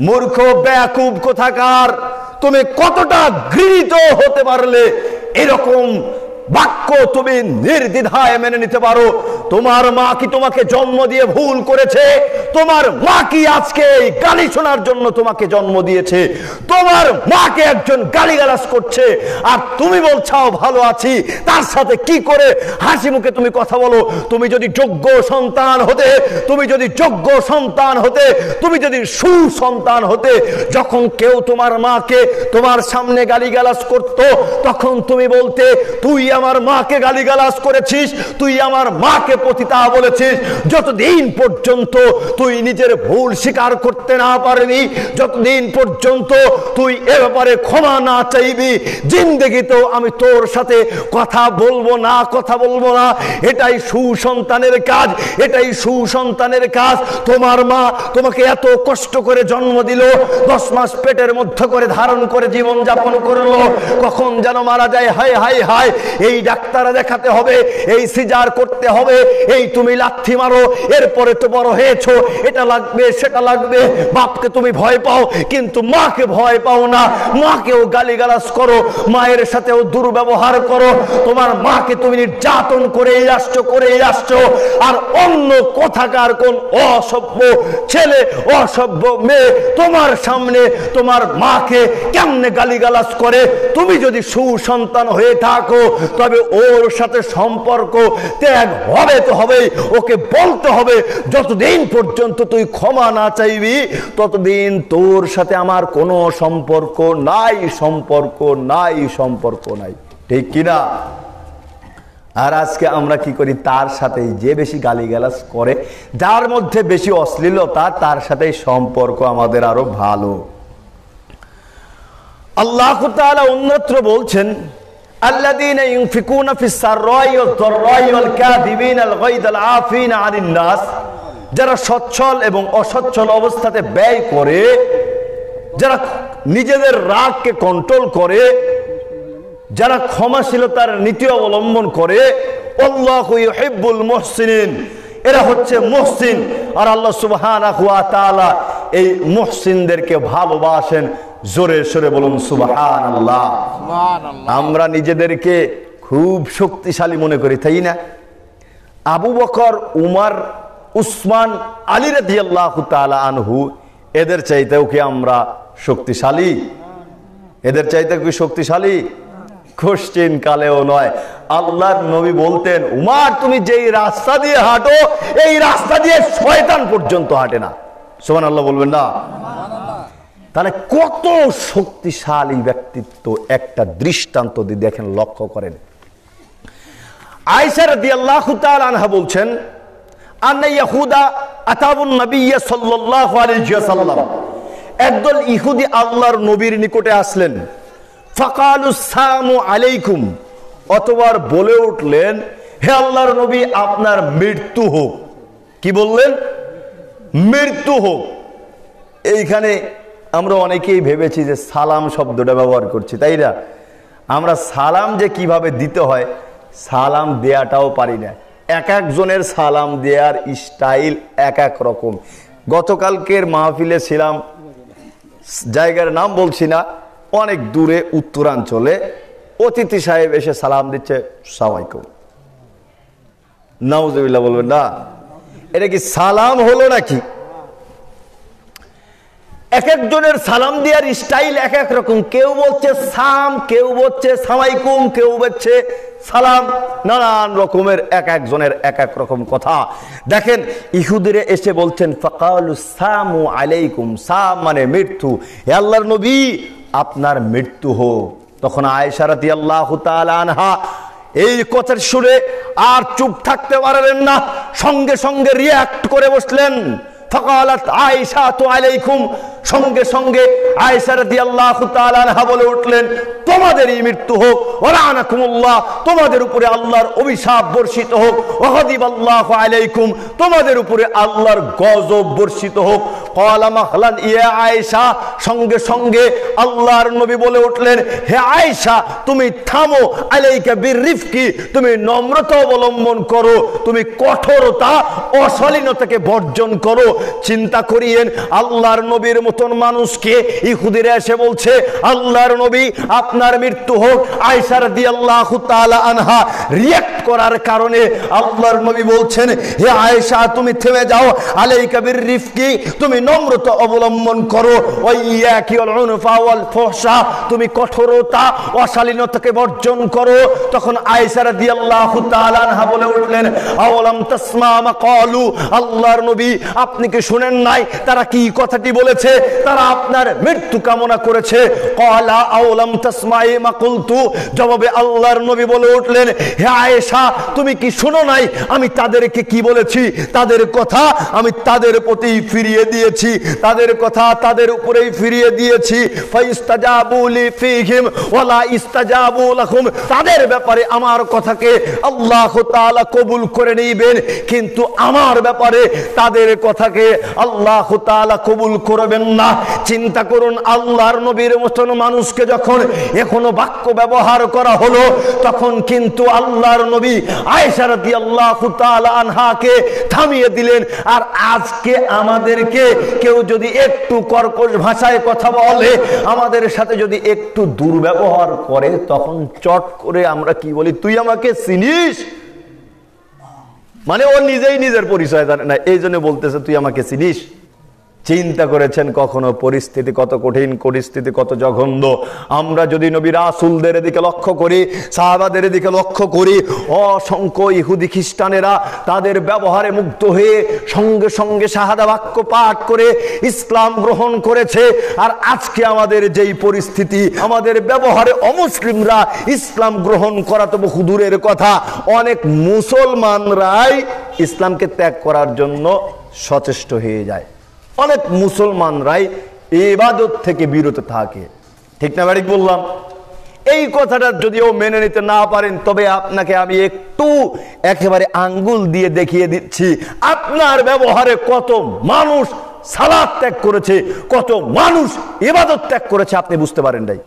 মূর্খ বেয়াকুব কোথাকার! তুমি কতটা ঘৃণিত হতে পারলে এরকম বাক্য বাক্য তুমি নির্দ্বিধায় মেনে নিতে পারো? তোমার মা কি তোমাকে জন্ম দিয়ে ভুল করেছে? তোমার মা কি আজকে এই গালি শোনার জন্য তোমাকে জন্ম দিয়েছে? তোমার মাকে একজন গালিগালাজ করছে আর তুমি বলছো ভালো আছি, তার সাথে কি করে হাসি মুখে তুমি কথা বলো? তুমি যদি যোগ্য সন্তান হতে, তুমি যদি যোগ্য সন্তান হতে, তুমি যদি সুসন্তান হতে, যখন কেউ তোমার মাকে তোমার সামনে গালিগালাজ করত, তখন তুমি বলতে তুই আমার মাকে গালিগালাজ করেছিস, তুই আমার মাকে পতিতা বলেছিস। যতদিন পর্যন্ত তুই নিজের ভুল স্বীকার করতে না পারবি, যতদিন পর্যন্ত তুই এ ব্যাপারে ক্ষমা না চাইবি, জিন্দেগিতেও আমি তোর সাথে কথা বলবো না, কথা বলবো না। এটাই সুসন্তানের কাজ, এটাই সুসন্তানের কাজ। তোমার মা তোমাকে এত কষ্ট করে জন্ম দিল, 10 মাস পেটের মধ্যে করে ধারণ করে জীবন যাপন করলো, কখন যেন মারা যায়। হায় হায় হায়, এই ডাক্তার দেখাতে হবে, এই সিজার করতে হবে, এই তুমি লাথি মারো, এরপরে তো বড় হয়েছো, এটা লাগবে সেটা লাগবে। বাপকে তুমি ভয় পাও কিন্তু মাকে ভয় পাও না। মাকেও গালিগালাজ করো, মায়ের সাথেও দুর্ব্যবহার করো, তোমার মাকে তুমি নির্যাতন করেই আসছো। আর অন্য কোথাকার কোন অসভ্য ছেলে, অসভ্য মেয়ে তোমার সামনে তোমার মাকে কেমনে গালিগালাজ করে? তুমি যদি সুসন্তান হয়ে থাকো তবে ওর সাথে সম্পর্ক ত্যাগ হবে তো হবেই, ওকে বলতে হবে যতদিন পর্যন্ত তুই ক্ষমা না চাইবি ততদিন তোর সাথে আমার কোনো সম্পর্ক নাই, সম্পর্ক নাই, সম্পর্ক নাই। ঠিক কিনা? আর আজকে আমরা কি করি? তার সাথে যে বেশি গালিগালাজ করে, যার মধ্যে বেশি অশ্লীলতা, তার সাথে সম্পর্ক আমাদের আরো ভালো। আল্লাহ তাআলা অন্যত্র বলছেন, আল্লাযীনা ইউনফিকুনা ফিস সাররাই ওয়াদ দাররাই ওয়াল কাযিমিনাল গায়যাল আফিনা আনিন নাস, যারা সচ্ছল এবং অসচ্ছল অবস্থাতে ব্যয় করে, যারা নিজেদের রাগকে কন্ট্রোল করে, যারা ক্ষমাশীলতার নীতি অবলম্বন করে, আল্লাহু ইউহিব্বুল মুহসিনিন, এরা হচ্ছে মুহসিন। আর আল্লাহ সুবহানাহু ওয়া তাআলা এই মুহসিনদেরকে ভালোবাসেন। জোরে সোরে বলুন সুবহানাল্লাহ। আমরা নিজেদেরকে খুব শক্তিশালী মনে করি, তাই না? আবু বকর, উমর, উসমান, আলী রাদিয়াল্লাহু তাআলা আনহু, এদের চাইতেও কি আমরা শক্তিশালী? এদের চাইতে কি শক্তিশালী? কোশ্চিন কালেও নয়। আল্লাহর নবী বলতেন, উমর তুমি যেই রাস্তা দিয়ে হাঁটো, এই রাস্তা দিয়ে শয়তান পর্যন্ত হাঁটে না। সুবহানাল্লাহ বলবেন না? তাহলে কত শক্তিশালী ব্যক্তিত্ব, একটা দৃষ্টান্ত দিয়ে দেখেন, লক্ষ্য করেন। আয়েশা রাদিয়াল্লাহু তাআলা আনহা বলছেন, আন্না ইয়াহুদা আতাবুন নবী সাল্লাল্লাহু আলাইহি ওয়াসাল্লাম, একদল ইহুদি আল্লাহর নবীর নিকটে আসলেন। ফাকালু সালামু আলাইকুম, অতবার বলে উঠলেন, হে আল্লাহর নবী আপনার মৃত্যু হোক। কি বললেন? মৃত্যু হোক। এইখানে আমরা অনেকেই ভেবেছি যে সালাম শব্দটা ব্যবহার করছি, তাই না? আমরা সালাম যে কিভাবে দিতে হয়, সালাম দেয়াটাও পারি না। এক একজনের সালাম দেওয়ার স্টাইল এক এক রকম। গতকালকের মাহফিলে ছিলাম, জায়গার নাম বলছি না, অনেক দূরে উত্তরাঞ্চলে, অতিথি সাহেব এসে সালাম দিচ্ছে, সালামালাইকুম। নাউজুবিল্লাহ বলবেন না? এটা কি সালাম হলো নাকি? এক একজনের সালাম দেওয়ার স্টাইল এক এক রকম। কেউ বলছে সাম, কেউ বলছে সালামালাইকুম, কেউ বলছে সালাম, নানান রকমের এক একজনের এক এক রকম কথা। দেখেন ইহুদিরে এসে বলছেন, ফাকালু সামু আলাইকুম, সাম মানে মৃত্যু, হে আল্লাহর নবী আপনার মৃত্যু হোক। তখন আয়েশা রাদিয়াল্লাহু তাআলা আনহা এই কথা শুনে আর চুপ থাকতে পারলেন না, সঙ্গে সঙ্গে রিয়াক্ট করে বসলেন। ফাকালাত আয়েশা তু আলাইকুম, সঙ্গে সঙ্গে আয়েশা রাদিয়াল্লাহু তাআলা আনহা বলে উঠলেন, তোমাদেরই মৃত্যু হোক, ওয়ালানাকুমুল্লাহ, তোমাদের উপরে আল্লাহর অভিশাপ বর্ষিত হোক, ওয়াগাদিবাল্লাহু আলাইকুম, তোমাদের উপরে আল্লাহর গজব বর্ষিত হোক, ক্বালা মাহলান ইয়া আয়েশা, সঙ্গে সঙ্গে আল্লাহর নবী বলে উঠলেন, হে আয়েশা তুমি থামো, আলাইকা বিররিফকি, তুমি নম্রতা অবলম্বন করো, তুমি কঠোরতা অশালীনতাকে বর্জন করো। চিন্তা করিয়েন, আল্লাহর নবীর মতন মানুষকে ইহুদিরা এসে বলছে, আল্লাহর নবী আপনার মৃত্যু হোক। আয়েশা রাদিয়াল্লাহু তাআলা আনহা রিঅ্যাক্ট করার কারণে আল্লাহর নবী বলছেন, হে আয়েশা তুমি থেমে যাও, আলাইকা বিররিফকি, তুমি নম্রতা অবলম্বন করো, ওয়াইয়াকি ওয়াল উনফা ওয়াল ফুহশা, তুমি কঠোরতা অশালীনতাকে বর্জন করো। তখন আয়েশা রাদিয়াল্লাহু তাআলা আনহা বলে উঠলেন, আওয়ালাম তাসমা মা ক্বালু, আল্লাহর নবী আপনি কি শুনেন নাই তারা কি কথাটি বলেছে? তারা আপনার মৃত্যু কামনা করেছে। ক্বালা আওয়ালাম তাসমাই মা কুলতু, জবাবে আল্লাহর নবী বলে উঠলেন, হে আয়েশা তুমি কি শুনো নাই আমি তাদেরকে কি বলেছি? তাদের কথা আমি তাদের প্রতি ফিরিয়ে দিয়েছি, তাদের কথা তাদের উপরেই ফিরিয়ে দিয়েছি। ফাইস্তাজাবু লি ফীহিম ওয়ালা ইস্তাজাবু লাহুম, তাদের ব্যাপারে আমার কথাকে আল্লাহ তাআলা কবুল করে নেবেন, কিন্তু আমার ব্যাপারে তাদের কথাকে আল্লাহ তাআলা কবুল করবেন না। চিন্তা করুন, আল্লাহর নবীর মতন মানুষকে যখন এখনো বাক্য ব্যবহার করা হলো, তখন কিন্তু আল্লাহর নবী আয়েশা রাদিয়াল্লাহু তাআলা আনহাকে থামিয়ে দিলেন। আর আজকে আমাদেরকে কেউ যদি একটু কর্কশ ভাষায় কথা বলে, আমাদের সাথে যদি একটু দুর্ব্যবহার করে, তখন চট করে আমরা কি বলি, তুই আমাকে চিনিস? মানে ও নিজেই নিজের পরিচয় জানে না, এই জন্য বলতেছে তুই আমাকে চিনিস। চিন্তা করেছেন কখনো পরিস্থিতি কত কঠিন, পরিস্থিতি কত জঘন্য? আমরা যদি নবী রাসূলদের দিকে লক্ষ্য করি, সাহাবাদের দিকে লক্ষ্য করি, অসংখ্য ইহুদি খ্রিস্টানেরা তাদের ব্যবহারে মুগ্ধ হয়ে সঙ্গে সঙ্গে শাহাদা বাক্য পাঠ করে ইসলাম গ্রহণ করেছে। আর আজকে আমাদের যেই পরিস্থিতি, আমাদের ব্যবহারে অমুসলিমরা ইসলাম গ্রহণ করা তো বহু দূরের কথা, অনেক মুসলমানরাই ইসলামকে ত্যাগ করার জন্য সচেষ্ট হয়ে যায়। অনেক মুসলমানরাই ইবাদত থেকে বিরত থাকে। ঠিক না ঠিক বললাম? এই কথাটা যদিও মেনে নিতে না পারেন, তবে আপনাকে আমি একটু একেবারে আঙ্গুল দিয়ে দেখিয়ে দিচ্ছি আপনার ব্যবহারে কত মানুষ সালাত ত্যাগ করেছে, কত মানুষ ইবাদত ত্যাগ করেছে, আপনি বুঝতে পারেন নাই।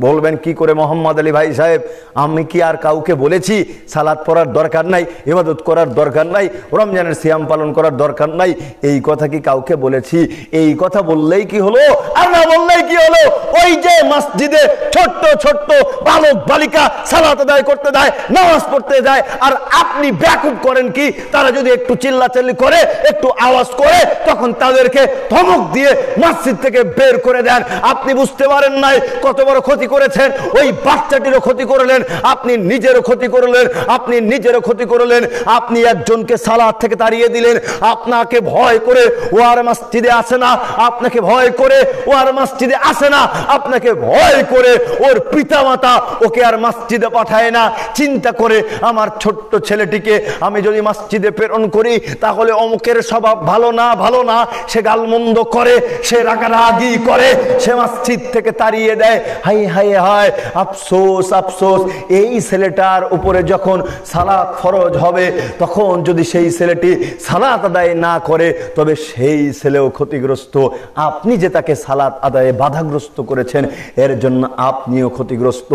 বলবেন কি করে মোহাম্মদ আলী ভাই সাহেব, আমি কি আর কাউকে বলেছি সালাত পড়ার দরকার নাই, ইবাদত করার দরকার নাই, রমজানের সিয়াম পালন করার দরকার নাই? এই কথা কি কাউকে বলেছি? এই কথা বললেই কি হলো আর না বললেই কি হলো? ওই যে মসজিদে ছোট্ট ছোট্ট বালক বালিকা সালাত আদায় করতে যায়, নামাজ পড়তে যায়, আর আপনি ব্যাকুব করেন কি, তারা যদি একটু চিল্লাচিল্লি করে, একটু আওয়াজ করে, তখন তাদেরকে ধমক দিয়ে মসজিদ থেকে বের করে দেন। আপনি বুঝতে পারেন নাই কত বড় ক্ষতি করেছেন। ওই বাচ্চাটিরও ক্ষতি করলেন, আপনি নিজেরও ক্ষতি করলেন, আপনি নিজেরও ক্ষতি করলেন। আপনি একজনকে সালাত থেকে তাড়িয়ে দিলেন, আপনাকে ভয় করে ও আর মসজিদে আসে না, আপনাকে ভয় করে ও আর মসজিদে আসে না, আপনাকে ভয় করে ওর পিতামাতা ওকে আর মসজিদে পাঠায় না। চিন্তা করে আমার ছোট্ট ছেলেটিকে আমি যদি মসজিদে প্রেরণ করি, তাহলে অমুকের স্বভাব ভালো না, ভালো না, সে গালমন্দ করে, সে রাগারাগি করে, সে মসজিদ থেকে তাড়িয়ে দেয়। হাই হায় হায়, আফসোস আফসোস, এই ছেলেটার উপরে যখন সালাত ফরজ হবে, তখন যদি সেই ছেলেটি সালাত আদায় না করে, তবে সেই ছেলেও ক্ষতিগ্রস্ত। আপনি যে তাকে সালাত আদায়ে বাধাগ্রস্ত করেছেন, এর জন্য আপনিও ক্ষতিগ্রস্ত,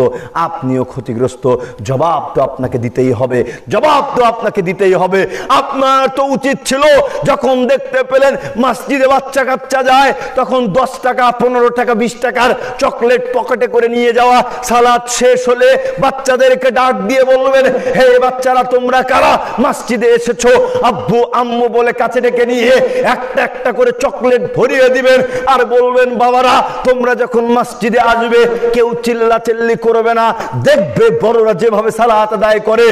আপনিও ক্ষতিগ্রস্ত। জবাব তো আপনাকে দিতেই হবে, জবাব তো আপনাকে দিতেই হবে। আপনার তো উচিত ছিল, যখন দেখতে পেলেন মসজিদে বাচ্চা কাচ্চা যায়, তখন 10 টাকা 15 টাকা 20 টাকার চকলেট পকেটে করে নিয়ে যাওয়া। সালাত শেষ হলে বাচ্চাদেরকে ডাক দিয়ে বলবেন, হে বাচ্চারা তোমরা কারা মসজিদে এসেছো? আব্বু আম্মু বলে কাছে ডেকে নিয়ে একটা একটা করে চকলেট ভরিয়ে দিবেন, আর বলবেন, বাবারা তোমরা যখন মসজিদে আসবে কেউ চিল্লাচিল্লি করবে না, দেখবে বড়রা যেভাবে সালাত আদায় করে,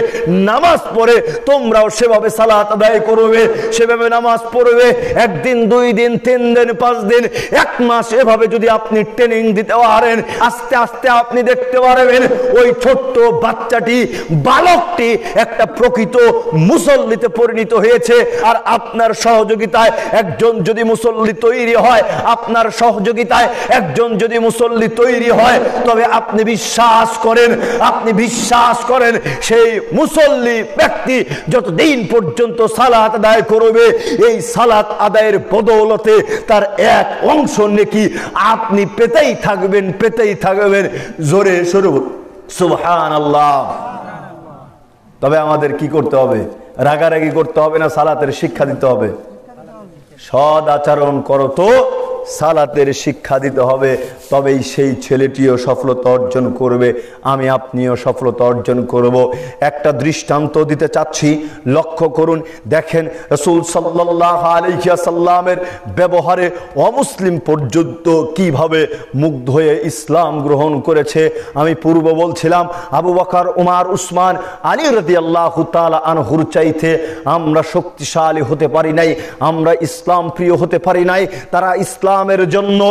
নামাজ পড়ে, তোমরাও সেভাবে সালাত আদায় করবে, সেভাবে নামাজ পড়বে। একদিন 2 দিন 3 দিন 5 দিন 1 মাস এভাবে যদি আপনি ট্রেনিং দিতে পারেন, আস্তে আস্তে আস্তে আপনি দেখতে পারবেন ওই ছোট্ট বাচ্চাটি, বালকটি একটা প্রকৃত মুসল্লিতে পরিণত হয়েছে। আর আপনার সহযোগিতায় একজন যদি মুসল্লি তৈরি হয়, আপনার সহযোগিতায় একজন যদি মুসল্লি তৈরি হয়, তবে আপনি বিশ্বাস করেন সেই মুসল্লি ব্যক্তি যতদিন পর্যন্ত সালাত আদায় করবে, এই সালাত আদায়ের বদৌলতে তার এক অংশ নেকি আপনি পেতেই থাকবেন। জোরে সুবহানাল্লাহ। তবে আমাদের কি করতে হবে? রাগারাগি করতে হবে না, সালাতের শিক্ষা দিতে হবে। সদ আচরণ করো তো সালাতের শিক্ষা দিতে হবে, তবেই সেই ছেলেটিও সফলতা অর্জন করবে, আমি আপনিও সফলতা অর্জন করব। একটা দৃষ্টান্ত দিতে চাচ্ছি, লক্ষ্য করুন। দেখেন রাসূল সাল্লাল্লাহু আলাইহি ওয়াসাল্লামের ব্যবহারে অমুসলিম পর্যন্ত কিভাবে মুগ্ধ হয়ে ইসলাম গ্রহণ করেছে। আমি পূর্ব বলছিলাম আবু বকর, উমর, উসমান, আলী রাদিয়াল্লাহু তাআলা আনহুর চাইতে আমরা শক্তিশালী হতে পারি নাই, আমরা ইসলাম প্রিয় হতে পারি নাই। তারা ইসলামের জন্য,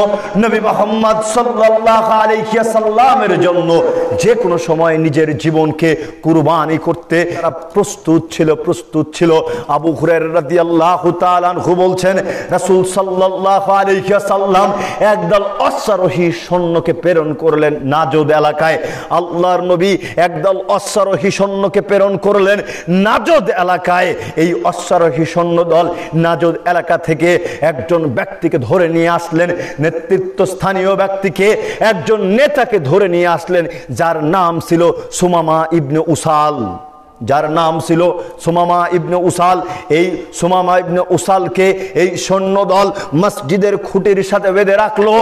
নবী মুহাম্মদ সাল্লাল্লাহু আলাইহি ওয়াসাল্লামের জন্য যে কোনো সময় নিজের জীবনকে কুরবানি করতে তারা প্রস্তুত ছিল। আবু হুরায়রা রাদিয়াল্লাহু তাআলা আনহু বলছেন, রাসূল সাল্লাল্লাহু আলাইহি ওয়াসাল্লাম একদল অশ্বারোহী সৈন্যকে প্রেরণ করলেন নাজদ এলাকায়। আল্লাহর নবী একদল অশ্বারোহী সৈন্যকে প্রেরণ করলেন নাজদ এলাকায়। এই অশ্বারোহী সৈন্য দল নাজদ এলাকা থেকে একজন ব্যক্তিকে ধরে নিয়ে আসলেন, নেতৃত্ব স্থানীয় ব্যক্তিকে, একজন নেতাকে ধরে নিয়ে আসলেন, যার নাম ছিল সুমামা ইবনে উসাল। এই সুমামা ইবনে উসালকে এই সৈন্যদল মসজিদের খুঁটির সাথে বেঁধে রাখলো।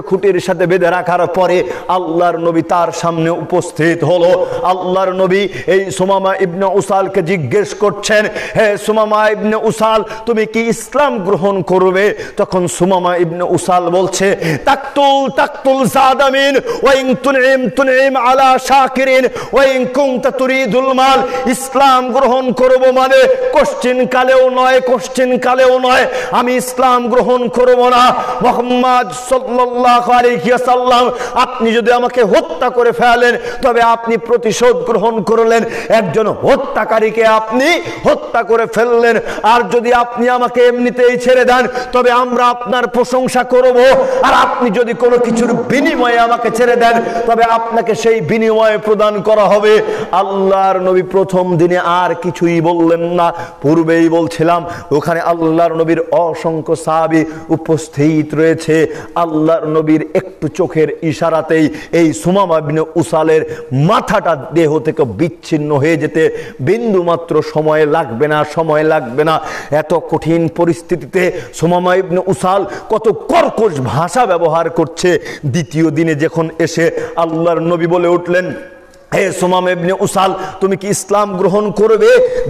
খুঁটির সাথে বেঁধে রাখার পরে আল্লাহর নবী তার সামনে উপস্থিত হলো। আল্লাহর নবী এই সুমামা ইবনে উসালকে জিজ্ঞেস করছেন, হে সুমামা ইবনে উসাল, তুমি কি ইসলাম গ্রহণ করবে? তখন সুমামা ইবনে উসাল বলছে, তাকতুল জাদামিন ওয়া ইন তুনইম আলা শাকিরিন ওয়া ইন কুনতা তুরিদুল মাল। ইসলাম গ্রহণ করব মানে কোশ্চেন কালেও নয় আমি ইসলাম গ্রহণ করব না। মুহাম্মদ সাল্লাল্লাহু আলাইহি ওয়াসাল্লাম, আপনি যদি আমাকে হত্যা করে ফেলেন তবে আপনি প্রতিশোধ গ্রহণ করলেন, একজন হত্যাকারীকে আপনি হত্যা করে ফেললেন। আর যদি আপনি আমাকে এমনিতেই ছেড়ে দেন তবে আমরা আপনার প্রশংসা করব। আর আপনি যদি কোনো কিছুর বিনিময়ে আমাকে ছেড়ে দেন তবে আপনাকে সেই বিনিময়ে প্রদান করা হবে। আল্লাহর নবী প্রথম দিনে আর কিছুই বললেন না। পূর্বেই বলছিলাম ওখানে আল্লাহর নবীর অসংখ্য সাহাবী উপস্থিত রয়েছে। আল্লাহর নবীর একটু চোখের ইশারাতেই এই সুমামা ইবনে উসালের মাথাটা দেহ থেকে বিচ্ছিন্ন হয়ে যেতে বিন্দু মাত্র সময় লাগবে না। এত কঠিন পরিস্থিতিতে সুমামা ইবনে উসাল কত কর্কশ ভাষা ব্যবহার করছে। দ্বিতীয় দিনে যখন এসে আল্লাহর নবী বলে উঠলেন, হে সুমামা ইবনে উসাল, তুমি কি ইসলাম গ্রহণ করবে?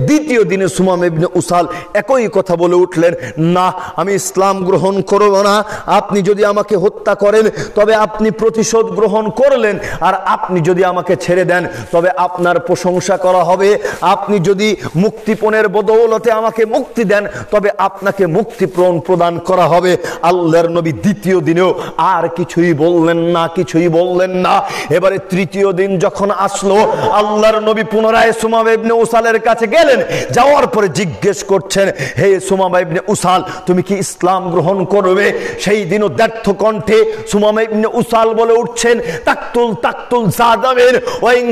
দ্বিতীয় দিনে সুমামা ইবনে উসাল একই কথা বলে উঠলেন, না, আমি ইসলাম গ্রহণ করব না। আপনি যদি আমাকে হত্যা করেন তবে আপনি প্রতিশোধ গ্রহণ করলেন, আর আপনি যদি আমাকে ছেড়ে দেন তবে আপনার প্রশংসা করা হবে। আপনি যদি মুক্তিপণের বদৌলতে আমাকে মুক্তি দেন তবে আপনাকে মুক্তিপণ প্রদান করা হবে। আল্লাহর নবী দ্বিতীয় দিনেও আর কিছুই বললেন না। এবারে তৃতীয় দিন যখন আসলো, আল্লাহর নবী পুনরায় সুমামা ইবনে উসালের কাছে গেলেন। যাওয়ার পরে জিজ্ঞেস করছেন, হে সুমামা ইবনে উসাল, তুমি কি ইসলাম গ্রহণ করবে? সেই দিনও ব্যর্থ কণ্ঠে সুমামা ইবনে উসাল বলে উঠছেন, তাকতুল জাদামিন ওয়া ইন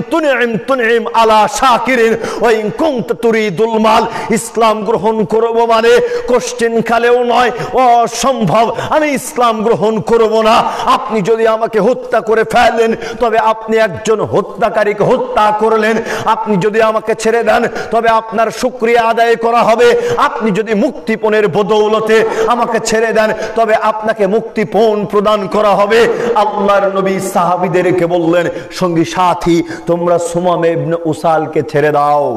তুনইম আলা শাকিরিন ওয়া ইন কুনতা তুরিদুল মাল। ইসলাম গ্রহণ করব মানে কোশ্চেন কালেও নয়, অসম্ভব, আমি ইসলাম গ্রহণ করব না। আপনি যদি আমাকে হত্যা করে ফেলেন তবে আপনি একজন হত্যাকারীকে হত্যা করলেন। আপনি যদি আমাকে ছেড়ে দেন তবে আপনার শুকরিয়া আদায় করা হবে। আপনি যদি মুক্তিপণের বদৌলতে আমাকে ছেড়ে দেন তবে আপনাকে মুক্তিপণ প্রদান করা হবে। আল্লাহর নবী সাহাবীদেরকে বললেন, সঙ্গী সাথী, তোমরা সুমামা ইবনে উসালকে ছেড়ে দাও।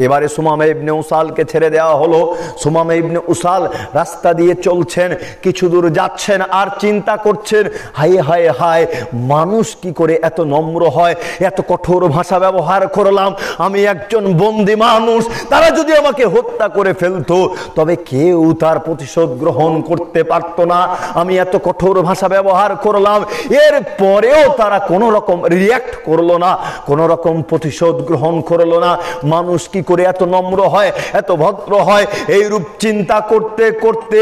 এবারে সুমামা ইবনে উসালকে ছেড়ে দেওয়া হলো। সুমামা ইবনে উসাল রাস্তা দিয়ে চলছেন, কিছু দূর যাচ্ছেন আর চিন্তা করছেন, হায় হায় হায়, মানুষ কি করে এত নম্র হয়, এত কঠোর ভাষা ব্যবহার করলাম, আমি একজন বন্দি মানুষ, তারা যদি আমাকে হত্যা করে ফেলতো তবে কেউ তার প্রতিশোধ গ্রহণ করতে পারত না। আমি এত কঠোর ভাষা ব্যবহার করলাম, এর পরেও তারা কোনো রকম রিঅ্যাক্ট করলো না, কোনো রকম প্রতিশোধ গ্রহণ করলো না। মানুষ কি করে এত নম্র হয়, এত ভদ্র হয়? এইরূপ চিন্তা করতে করতে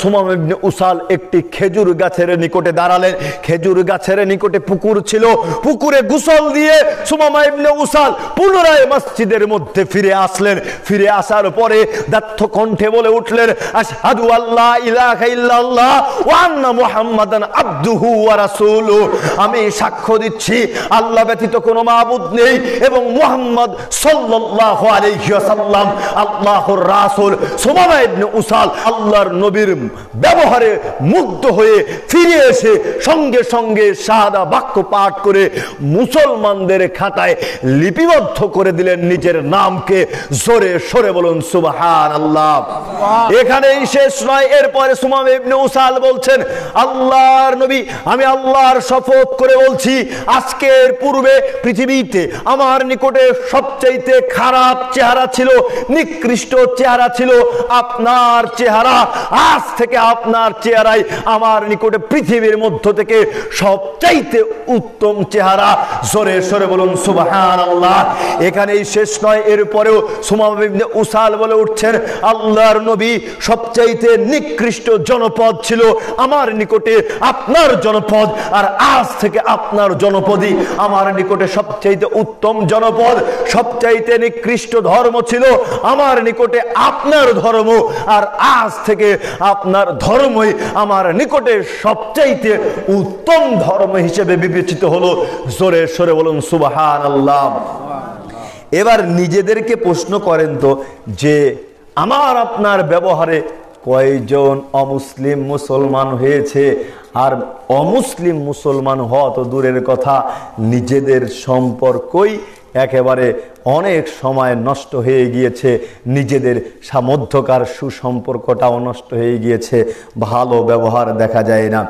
সুমামা ইবনে উসাল একটি খেজুর গাছের নিকটে দাঁড়ালেন। খেজুর গাছের নিকটে পুকুর ছিল, পুকুরে গোসল দিয়ে সুমামা ইবনে উসাল পুনরায় মসজিদের মধ্যে ফিরে আসলেন। ফিরে আসার পরে দাত্ত কণ্ঠে বলে উঠলেন, আশহাদু আল্লা ইলাহা ইল্লাল্লাহ ওয়া আন্না মুহাম্মাদান আবদুহু ওয়া রাসূলুহু, আমি সাক্ষ্য দিচ্ছি আল্লাহ ব্যতীত কোনো মাবুদ নেই এবং মুহাম্মদ সাল্লাল্লাহু আলাইহি ওয়াসাল্লাম আল্লাহর রাসূল। সুমামা ইবনে উসাল আল্লাহর নবীর ব্যবহারে মুগ্ধ হয়ে ফিরে এসে সঙ্গে সঙ্গে শাহাদা বাক্য পাঠ করে মুসলমানদের খাতায় লিপিবদ্ধ করে দিলেন নিজের নামকে। জোরে সরে বলুন সুবহানাল্লাহ। এখানেই শেষ নয়, এরপরে সুমামা ইবনে উসাল বলছেন, আল্লাহর নবী, আমি আল্লাহর শপথ করে বলছি, আজকের পূর্বে পৃথিবীতে আমার নিকটে সবচাইতে খারাপ চেহারা ছিল, নিকৃষ্ট চেহারা ছিল আপনার চেহারা। আজ থেকে আপনার চেহারাই আমার নিকটে পৃথিবীর মধ্য থেকে সবচাইতে উত্তম চেহারা। জোরে সরে বলুন সুবহানাল্লাহ। এখানেই শেষ নয়, এরপরেও সুমামা ইবনে উসাল বলে উঠছেন, আল্লাহর নবী, সবচাইতে নিকৃষ্ট জনপদ ছিল আমার নিকটে আপনার জনপদ, আর আজ থেকে আপনার জনপদই আমার নিকটে সবচাইতে উত্তম জনপদ। সবচাইতে নিকৃষ্ট ধর্ম ছিল আমার নিকটে আপনার ধর্ম, আর আজ থেকে আপনার ধর্মই আমার নিকটে সবচাইতে উত্তম ধর্ম হিসেবে বিবেচিত হলো। জোরে সরে বলুন সুবহানাল্লাহ। এবার নিজেদেরকে প্রশ্ন করেন তো, যে আমার আপনার ব্যবহারে কয়জন অমুসলিম মুসলমান হয়েছে? আর অমুসলিম মুসলমান হওয়া তো দূরের কথা, নিজেদের সম্পর্কই একেবারে অনেক সময় নষ্ট হয়ে গিয়েছে, নিজেদের মধ্যকার সুসম্পর্কটাও নষ্ট হয়ে গিয়েছে, ভালো ব্যবহার দেখা যায় না।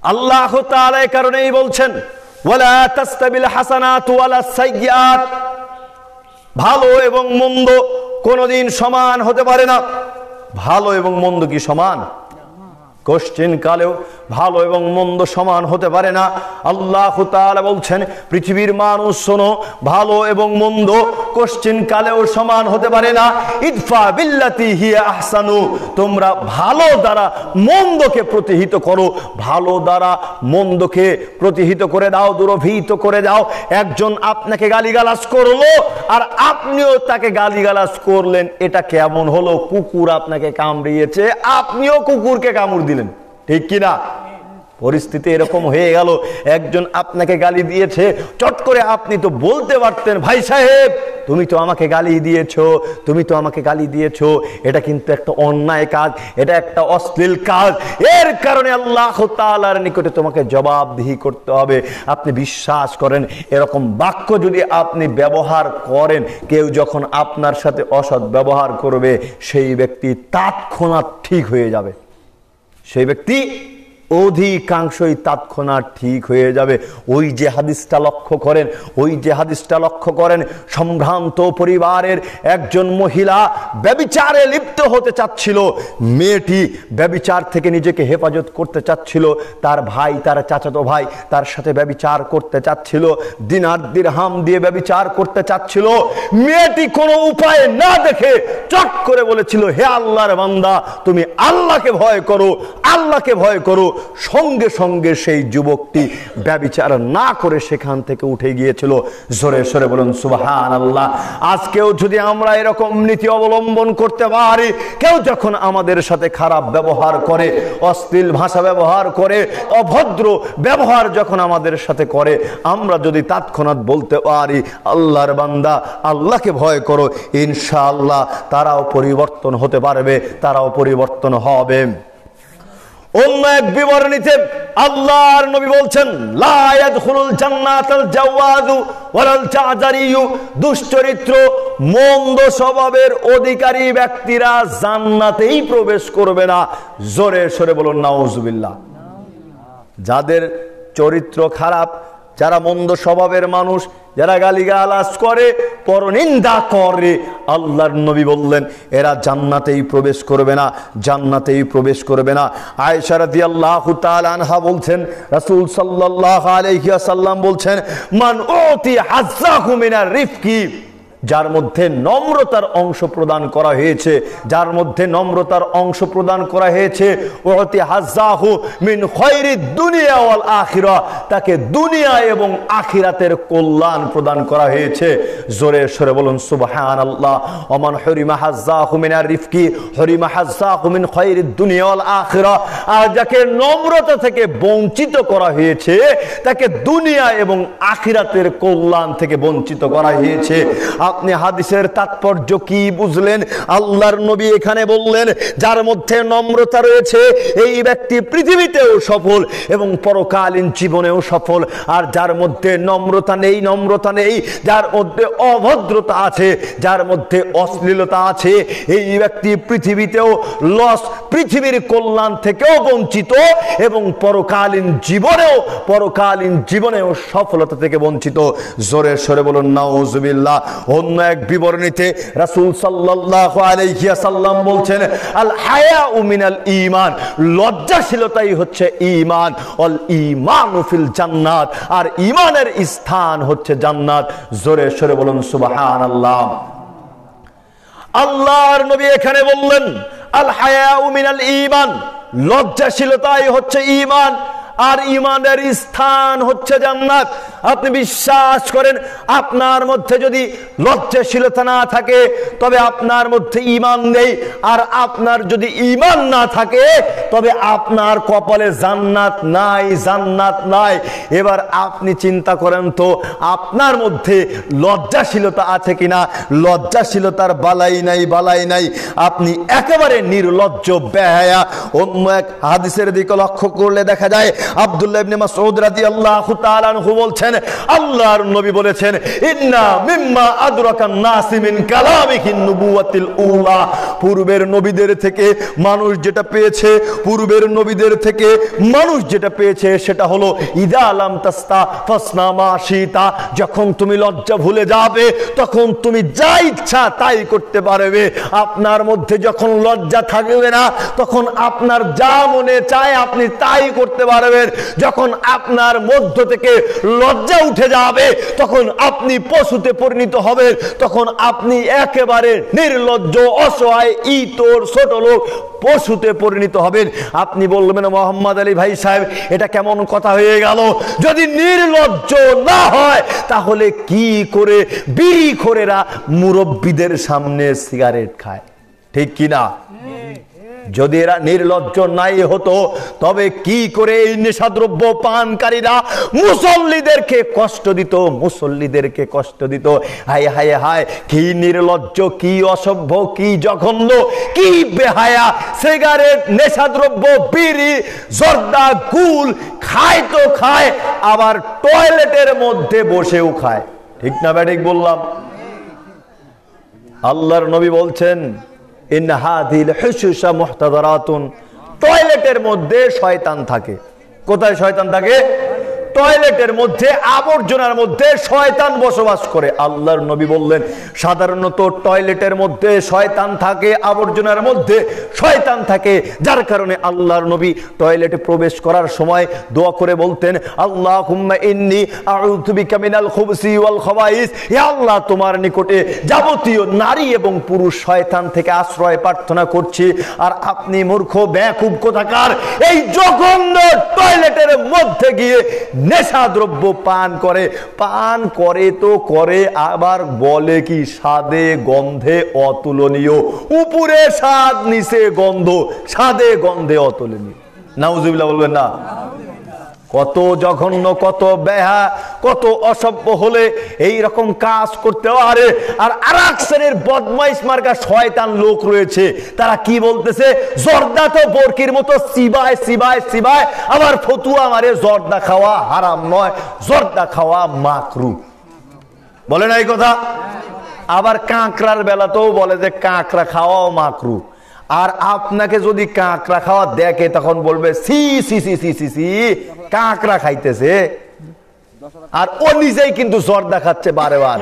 আল্লাহ তাআলা এই কারণেই বলছেন, ওয়ালা তাস্তাবিল হাসানাতু ওয়ালা সাইয়্যাত, ভালো এবং মন্দ কোনোদিন সমান হতে পারে না। ভালো এবং মন্দ কি সমান? কোশ্চিন কালেও ভালো এবং মন্দ সমান হতে পারে না। আল্লাহ তাআলা বলছেন, পৃথিবীর মানুষ শোনো, ভালো এবং মন্দ কোশ্চিন কালেও সমান হতে পারে না। ইদফা বিল্লাতি হিয়া আহসানু, তোমরা ভালো দ্বারা মন্দকে প্রতিহিত করো, ভালো দ্বারা মন্দকে প্রতিহিত করে দাও, দুরভিহিত করে দাও। একজন আপনাকে গালিগালাজ করলো আর আপনিও তাকে গালিগালাজ করলেন, এটা কেমন হলো? কুকুর আপনাকে কামড়িয়েছে, আপনিও কুকুরকে কামড় দিলেন, ঠিক কিনা? পরিস্থিতি এরকম হয়ে গেল, একজন আপনাকে গালি দিয়েছে, চট করে আপনি তো বলতে পারতেন, ভাই সাহেব তুমি তো আমাকে গালি দিয়েছো, তুমি তো আমাকে গালি দিয়েছো, এটা কিন্তু একটা অন্যায় কাজ, এটা একটা অশ্লীল কাজ, এর কারণে আল্লাহ তাআলার নিকটে তোমাকে জবাবদিহি করতে হবে। আপনি বিশ্বাস করেন, এরকম বাক্য যদি আপনি ব্যবহার করেন, কেউ যখন আপনার সাথে অসৎ ব্যবহার করবে, সেই ব্যক্তি তৎক্ষণাৎ ঠিক হয়ে যাবে, সেই ব্যক্তি অধিকাংশই তৎক্ষণাৎ ঠিক হয়ে যাবে। ওই যে হাদিসটা লক্ষ্য করেন, ওই যে হাদিসটা লক্ষ্য করেন, সম্ভ্রান্ত পরিবারের একজন মহিলা ব্যভিচারে লিপ্ত হতে চাচ্ছিল, মেয়েটি ব্যভিচার থেকে নিজেকে হেফাজত করতে চাচ্ছিল, তার ভাই, তার চাচাতো ভাই তার সাথে ব্যভিচার করতে চাচ্ছিল, দিনার দিরহাম দিয়ে ব্যভিচার করতে চাচ্ছিল। মেয়েটি কোনো উপায় না দেখে চট করে বলেছিল, হে আল্লাহর বান্দা, তুমি আল্লাহকে ভয় করো, আল্লাহকে ভয় করো। সঙ্গে সঙ্গে সেই যুবকটি ব্যভিচার না করে সেখান থেকে উঠে গিয়েছিল। জোরে সরে বলুন সুবহানাল্লাহ। আজকেও যদি আমরা এরকম নীতি অবলম্বন করতে পারি, কেউ যখন আমাদের সাথে খারাপ ব্যবহার করে, অশ্লীল ভাষা ব্যবহার করে, অভদ্র ব্যবহার যখন আমাদের সাথে করে, আমরা যদি তৎক্ষণাৎ বলতে পারি, আল্লাহর বান্দা আল্লাহকে ভয় করো, ইনশাআল্লাহ তারাও পরিবর্তন হতে পারবে, তারাও পরিবর্তন হবে। অন্য এক বিবরণীতে আল্লাহর নবী বলছেন, লা ইয়াদখুলুল জান্নাতাল জাওয়াযু ওয়ালাল জাযারিয়ু, দুশ্চরিত্র মন্দ স্বভাবের অধিকারী ব্যক্তিরা জান্নাতেই প্রবেশ করবে না। জোরে সরে বলুন নাউজুবিল্লাহ। যাদের চরিত্র খারাপ, যারা মন্দ স্বভাবের মানুষ, যারা গালিগালাজ করে, পরনিন্দা করে, আল্লাহর নবী বললেন এরা জান্নাতেই প্রবেশ করবে না, জান্নাতেই প্রবেশ করবে না। আয়েশা রাদিয়াল্লাহু তাআলা আনহা বলছেন, রাসূল সাল্লাল্লাহু আলাইহি ওয়াসাল্লাম বলছেন, মান উতি হাজ্জাহু মিনার রিফকি, যার মধ্যে নম্রতার অংশ প্রদান করা হয়েছে, যার মধ্যে নম্রতার অংশ প্রদান করা হয়েছে, ওয়াতি হাজ্জাহু মিন খায়রিদ দুনিয়া ওয়াল আখিরা, তাকে দুনিয়া এবং আখিরাতের কল্যাণ প্রদান করা হয়েছে। জোরে সরে বলুন সুবহানাল্লাহ। ওমান হুরিমা হাজ্জাহু মিনার রিফকি হুরিমা হাজ্জাহু মিন খায়রিদ দুনিয়া ওয়াল আখিরা, আর যাকে নম্রতা থেকে বঞ্চিত করা হয়েছে তাকে দুনিয়া এবং আখিরাতের কল্যাণ থেকে বঞ্চিত করা হয়েছে। আপনি হাদিসের তাৎপর্য কি বুঝলেন? আল্লাহর নবী এখানে বললেন যার মধ্যে নম্রতা রয়েছে এই ব্যক্তি পৃথিবীতেও সফল এবং পরকালীন জীবনেও সফল, আর যার মধ্যে নম্রতা নেই, নম্রতা নেই, যার মধ্যে অভদ্রতা আছে, যার মধ্যে অশ্লীলতা আছে, এই ব্যক্তি পৃথিবীতেও লস, পৃথিবীর কল্যাণ থেকেও বঞ্চিত এবং পরকালীন জীবনেও সফলতা থেকে বঞ্চিত। জোরে সরে বলুন নাউজুবিল্লাহ। অন্য এক বিবরণীতে রাসূল সাল্লাল্লাহু আলাইহি ওয়াসাল্লাম বলছেন, আল হায়াউ মিনাল ঈমান, লজ্জাশীলতাই হচ্ছে ঈমান, ওয়াল ঈমানু ফিল জান্নাত, আর ঈমানের স্থান হচ্ছে জান্নাত। জোরে সরে বলুন সুবহানাল্লাহ। আল্লাহর নবী এখানে বললেন আল হায়াউ মিনাল ঈমান, লজ্জাশীলতাই হচ্ছে ঈমান, আর ঈমানের স্থান হচ্ছে জান্নাত। আপনি বিশ্বাস করেন আপনার মধ্যে যদি লজ্জাশীলতা না থাকে তবে আপনার মধ্যে ঈমান নেই, আর আপনার যদি ঈমান না থাকে তবে আপনার কপালে জান্নাত নাই, জান্নাত নাই। এবার আপনি চিন্তা করেন তো আপনার মধ্যে লজ্জাশীলতা আছে কিনা? লজ্জাশীলতার বালাই নাই, বালাই নাই। আপনি একেবারে নির্লজ্জ, বেহায়া। অন্য এক হাদিসের দিকে লক্ষ্য করলে দেখা যায় আব্দুল্লাহ ইবনে মাসউদ রাদিয়াল্লাহু তাআলা আনহু বলছেন, আল্লাহর নবী বলেছেন, ইন্না মিম্মা আদরাকান নাস মিন কালামিহিন নবুওয়াতিল উলা, পূর্বের নবীদের থেকে মানুষ যেটা পেয়েছে, পূর্বের নবীদের থেকে মানুষ যেটা পেয়েছে সেটা হলো ইদা লাম তাস্তা ফাসনা মা শিতা, যখন তুমি লজ্জা ভুলে যাবে তখন তুমি যা ইচ্ছা তাই করতে পারবে। আপনার মধ্যে যখন লজ্জা থাকবে না তখন আপনার যা মনে চায় আপনি তাই করতে পারবেন। যখন আপনার মধ্য থেকে লজ্জা উঠে যাবে তখন আপনি পশুতে পরিণত হবেন, তখন আপনি একেবারে নির্লজ্জ, অসহায়, ইতর, ছোট লোক, পশুতে পরিণত হবেন। আপনি বলবেন, মোহাম্মদ আলী ভাই সাহেব এটা কেমন কথা হয়ে গেল? যদি নির্লজ্জ না হয় তাহলে কি করে বিড়িখোরেরা মুরব্বীদের সামনে সিগারেট খায়? ঠিক কিনা? যদি এরা নির্লজ্জ নাই হতো তবে কি করে এই নেশাদ্রব্য পানকারীরা মুসল্লিদেরকে কষ্ট দিত, মুসল্লিদেরকে কষ্ট দিত। হায় হায় হায়, কি নির্লজ্জ, কি অসভ্য, কি জঘন্য, কি বেহায়া! সিগারেট, নেশাদ্রব্য, বিড়ি, জর্দা, গুল খায় তো খায়, আবার টয়লেটের মধ্যে বসেও খায়। ঠিক না ব্যাঠিক বললাম? আল্লাহর নবী বলছেন, ইন হাদিল হুশুশা মুহতাদারাতুন, টয়লেটের মধ্যে শয়তান থাকে। কোথায় শয়তান থাকে? টয়লেটের মধ্যে, আবর্জনার মধ্যে শয়তান বসবাস করে। আল্লাহর নবী বললেন সাধারণত টয়লেটের মধ্যে শয়তান থাকে, আবর্জনার মধ্যে শয়তান থাকে, যার কারণে আল্লাহর নবী টয়লেটে প্রবেশ করার সময় দোয়া করে বলতেন, আল্লাহুম্মা ইন্নী আউযু বিকা মিনাল খুবসি ওয়াল খাবাইস, হে আল্লাহ তোমার নিকটে যাবতীয় নারী এবং পুরুষ শয়তান থেকে আশ্রয় প্রার্থনা করছি। আর আপনি মূর্খ, বেকুব কোথাকার, এই জঘন্য টয়লেটের মধ্যে গিয়ে নেশা দ্রব্য পান করে তো করে, আবার বলে কি স্বাদে গন্ধে অতুলনীয়। উপরে স্বাদ, নিচে গন্ধ, স্বাদে গন্ধে অতুলনীয়। নাউজুবিল্লাহ বলবেন না? কত জঘন্য, কত বেহা, কত অসভ্য হলে এই রকম কাজ করতে পারে। আর আরেক শ্রেণীর বদমাইশ মার্কা শয়তান লোক রয়েছে, তারা কি বলতেছে, জর্দা তো বরকির মতো চিবায় চিবায় চিবায়, আবার ফতুয়া মারে জর্দা খাওয়া হারাম নয়, জর্দা খাওয়া মাকরু। বলে না এই কথা? আবার কাঁকড়ার বেলাতেও বলে যে কাঁকড়া খাওয়াও মাকরু। আর আপনাকে যদি কাঁকড়া খাওয়া দেখে তখন বলবে সি সি সি সি সি সি, কাঁকড়া খাইতেছে। আর ও নিজেই কিন্তু জর্দা খাচ্ছে বারে বার,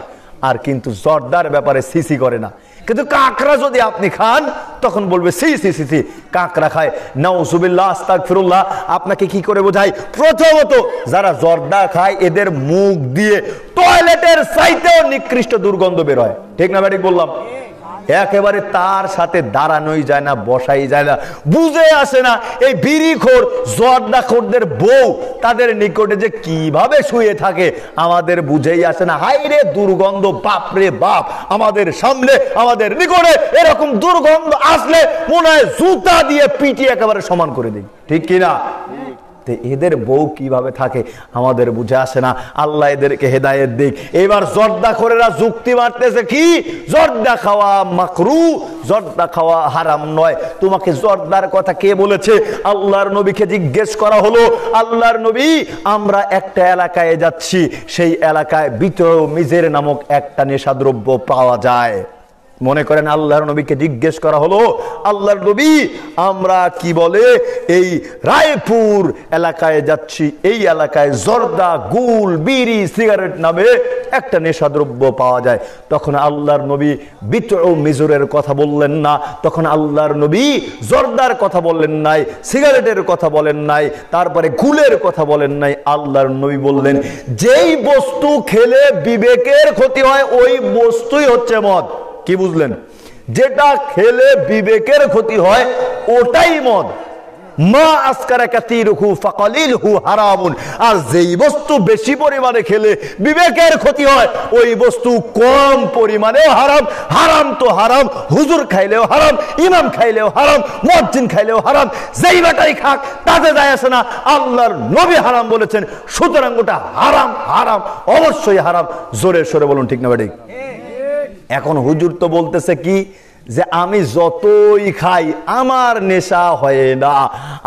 আর কিন্তু জর্দার ব্যাপারে সিসি করে না। কিন্তু কাঁকড়া যদি আপনি খান তখন বলবে সি সি সি সি, কাঁকড়া খায়। নাউজুবিল্লাহ, আস্তাগফিরুল্লাহ। আপনাকে কি করে বোঝাই? প্রথমত যারা জর্দা খায় এদের মুখ দিয়ে টয়লেটের চাইতেও নিকৃষ্ট দুর্গন্ধ বের হয়। ঠিক না ব্যাটিক বললাম? একেবারে তার সাথে দাঁড়ানোই যায় না, বসাই যায় না, বুঝে আসে না এই বিড়িখোর জর্দাখোরদের বউ তাদের নিকটে যে কিভাবে শুয়ে থাকে আমাদের বুঝেই আসে না। হাই রে দুর্গন্ধ, বাপরে বাপ, আমাদের সামনে আমাদের নিকটে এরকম দুর্গন্ধ আসলে মনে হয় জুতা দিয়ে পিটিয়ে একেবারে সমান করে দিই। ঠিক কিনা? এদের বউ কিভাবে থাকে আমাদের বুঝে আসে না। আল্লাহ এদেরকে হেদায়েত দিক। এবার জর্দাখোরেরা যুক্তি মারতেছে কি, জর্দা খাওয়া মাকরু, জর্দা খাওয়া হারাম নয়। তোমাকে জর্দার কথা কে বলেছে? আল্লাহর নবীকে জিজ্ঞেস করা হলো, আল্লাহর নবী আমরা একটা এলাকায় যাচ্ছি, সেই এলাকায় বিতর মিজের নামক একটা নেশাদ্রব্য পাওয়া যায়। মনে করেন আল্লাহর নবীকে জিজ্ঞেস করা হলো, আল্লাহর নবী আমরা কি বলে এই রায়পুর এলাকায় যাচ্ছি, এই এলাকায় জর্দা, গুল, বিড়ি, সিগারেট নামে একটা নেশাদ্রব্য পাওয়া যায়। তখন আল্লাহর নবী বিতর মিজরের কথা বললেন না, তখন আল্লাহর নবী জর্দার কথা বললেন নাই, সিগারেটের কথা বলেন নাই, তারপরে গুলের কথা বলেন নাই। আল্লাহর নবী বললেন যেই বস্তু খেলে বিবেকের ক্ষতি হয় ওই বস্তুই হচ্ছে মদ। কি বুঝলেন? যেটা খেলে বিবেকের ক্ষতি হয় ওটাই মদ। মা আসকারা কাতিরুহু ফাকালিলহু হারামুন। আর যেই বস্তু বেশি পরিমাণে খেলে বিবেকের ক্ষতি হয় ওই বস্তু কম পরিমাণেও হারাম। হারাম তো হারাম, হুজুর খাইলেও হারাম, ইমাম খাইলেও হারাম, মুয়াজ্জিন খাইলেও হারাম, যেই বেটাই খাক তাতে যায় আসে না। আল্লাহর নবী হারাম বলেছেন, সুতরাং ওটা হারাম, হারাম অবশ্যই হারাম। জোরে সোরে বলুন ঠিক না বেঠিক? এখন হুজুর তো বলতেছে কি যে আমি যতই খাই আমার নেশা হয় না,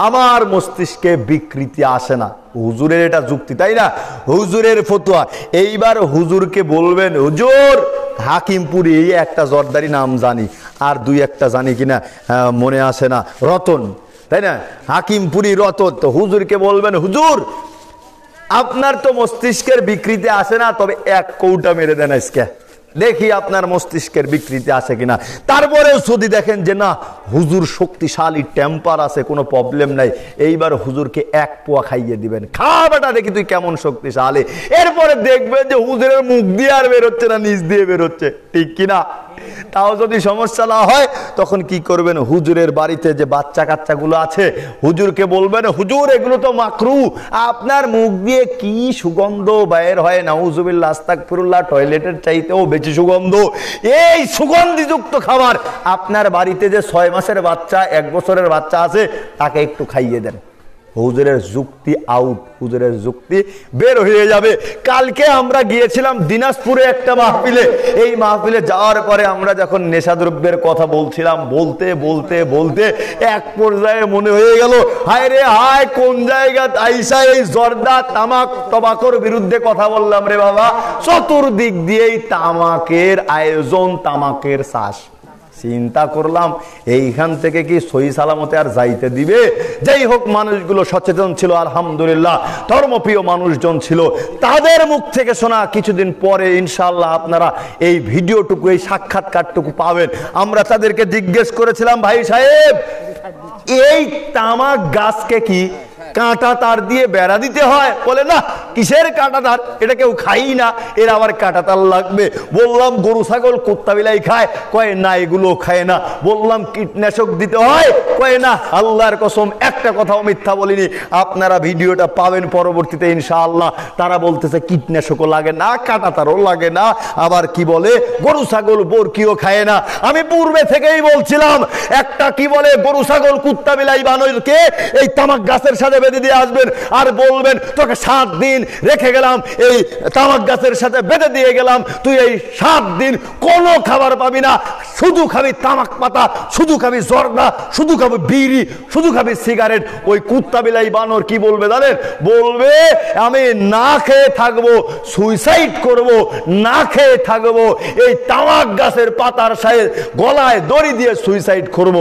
আমার মস্তিষ্কে বিকৃতি আসে না। হুজুরের এটা যুক্তি, তাই না? হুজুরের ফতোয়া। এইবার হুজুরকে বলবেন, হুজুর হাকিমপুরি একটা জর্দারি নাম জানি, আর দুই একটা জানি কিনা মনে আসে না, রতন, তাই না? হাকিমপুরি রতন। তো হুজুরকে বলবেন, হুজুর আপনার তো মস্তিষ্কের বিকৃতি আসে না, তবে এক কৌটা মেরে দেন আজকে, দেখি আপনার মস্তিষ্কের বিকৃতি আছে কিনা। তারপরেও যদি দেখেন যে না হুজুর শক্তিশালী, টেম্পার আছে, কোনো প্রবলেম নাই, এইবার হুজুরকে এক পোয়া খাইয়ে দিবেন, খাবারটা দেখি তুই কেমন শক্তিশালী। এরপরে দেখবেন যে হুজুরের মুখ দিয়ে আর বেরোচ্ছে না, নিচ দিয়ে বেরোচ্ছে। ঠিক কিনা? তাও যদি সমস্যা না হয় তখন কি করবেন, হুজুরের বাড়িতে যে বাচ্চা কাচ্চাগুলো আছে হুজুরকে বলবেন, হুজুর এগুলো তো মাকরু, আপনার মুখ দিয়ে কি সুগন্ধ বাইর হয়, নাউজুবিল্লাহ, আস্তাগফিরুল্লাহ, টয়লেটের চাইতেও বেশি সুগন্ধ। এই সুগন্ধিযুক্ত খাবার আপনার বাড়িতে যে 6 মাসের বাচ্চা, 1 বছরের বাচ্চা আছে তাকে একটু খাইয়ে দেন। হুজুরের যুক্তি আউট, হুজুরের যুক্তি বের হয়ে যাবে। কালকে আমরা গিয়েছিলাম দিনাজপুরে একটা মাহফিলে। এই মাহফিলে যাওয়ার পরে আমরা যখন নেশাদ্রব্যের কথা বলছিলাম, বলতে বলতে বলতে এক পর্যায়ে মনে হয়ে গেল হায় রে হায়, কোন জায়গা আইসা এই জর্দা, তামাক, তবাকর বিরুদ্ধে কথা বললাম রে বাবা। চতুর্দিক দিয়েই তামাকের আয়োজন, তামাকের শ্বাস। চিন্তা করলাম এইখান থেকে কি সহি সালামতে আর যাইতে দিবে? যাই হোক, মানুষগুলো সচেতন ছিল, আলহামদুলিল্লাহ, ধর্মপ্রিয় মানুষজন ছিল। তাদের মুখ থেকে শোনা কিছুদিন পরে ইনশাআল্লাহ আপনারা এই ভিডিওটুকু, এই সাক্ষাৎকারটুকু পাবেন। আমরা তাদেরকে জিজ্ঞেস করেছিলাম, ভাই সাহেব এই তামাক গাছকে কি কাঁটা তার দিয়ে বেড়া দিতে হয়? বলে না, কিসের কাঁটাতার? এটা কেউ খাই না, এর আবার কাঁটাতার লাগবে। বললাম গরু ছাগল কুত্তা বিলাই খায়, কয় না এগুলো খায় না। বললাম কীটনাশক দিতে হয়, কয় না। আল্লাহর কসম একটা কথাও মিথ্যা বলিনি। আপনারা ভিডিওটা পাবেন পরবর্তীতে ইনশাআল্লাহ। তারা বলতেছে কীটনাশকও লাগে না, কাঁটাতারও লাগে না, আবার কি বলে গরু ছাগল বরকিও খায় না। আমি পূর্বে থেকেই বলছিলাম একটা কি বলে গরু ছাগল কুত্তা বিলাই বানরকে এই তামাক গাছের সাথে বেঁধে দিয়ে আসবেন আর বলবেন তোকে 7 দিন রেখে গেলাম, এই তামাক গাছের সাথে বেঁধে দিয়ে গেলাম, তুই এই 7 দিন কোনো খাবার পাবি না, শুধু খাবি তামাক পাতা, শুধু খাবি জর্দা, শুধু খাবি বিড়ি, শুধু খাবি সিগারেট। ওই কুত্তা বিলাই বানর কি বলবে জানেন? বলবে আমি না খেয়ে থাকবো, সুইসাইড করব, না খেয়ে থাকবো, এই তামাক গাছের পাতার সাথে গলায় দড়ি দিয়ে সুইসাইড করব,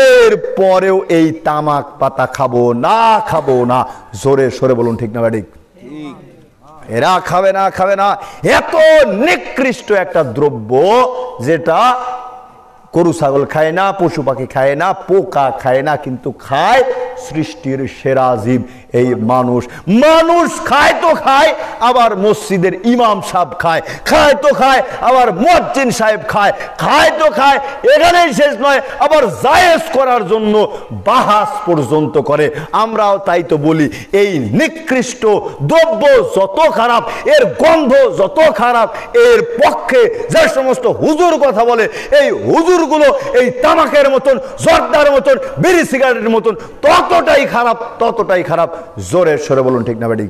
এর পরেও এই তামাক পাতা খাবো না, খাবো না। জোরে সরে বলুন ঠিক না ঠিক? এরা খাবে না, খাবে না। এত নিকৃষ্ট একটা দ্রব্য যেটা গরু ছাগল খায় না, পশু পাখি খায় না, পোকা খায় না, কিন্তু খায় সৃষ্টির সেরা জীব এই মানুষ। মানুষ খায় তো খায়, আবার মসজিদের ইমাম সাহেব খায়, খায় তো খায়, আবার মুয়াজ্জিন সাহেব খায়, খায় তো খায়। এখানেই শেষ নয়, আবার জায়েজ করার জন্য বাহাস পর্যন্ত করে। আমরাও তাই তো বলি এই নিকৃষ্ট দ্রব্য যত খারাপ, এর গন্ধ যত খারাপ, এর পক্ষে যে সমস্ত হুজুর কথা বলে, এই হুজুরগুলো এই তামাকের মতন, জর্দার মতন, বিড়ি সিগারেটের মতন ততটাই খারাপ, ততটাই খারাপ। জোরে সরে বলুন ঠিক না বেটি?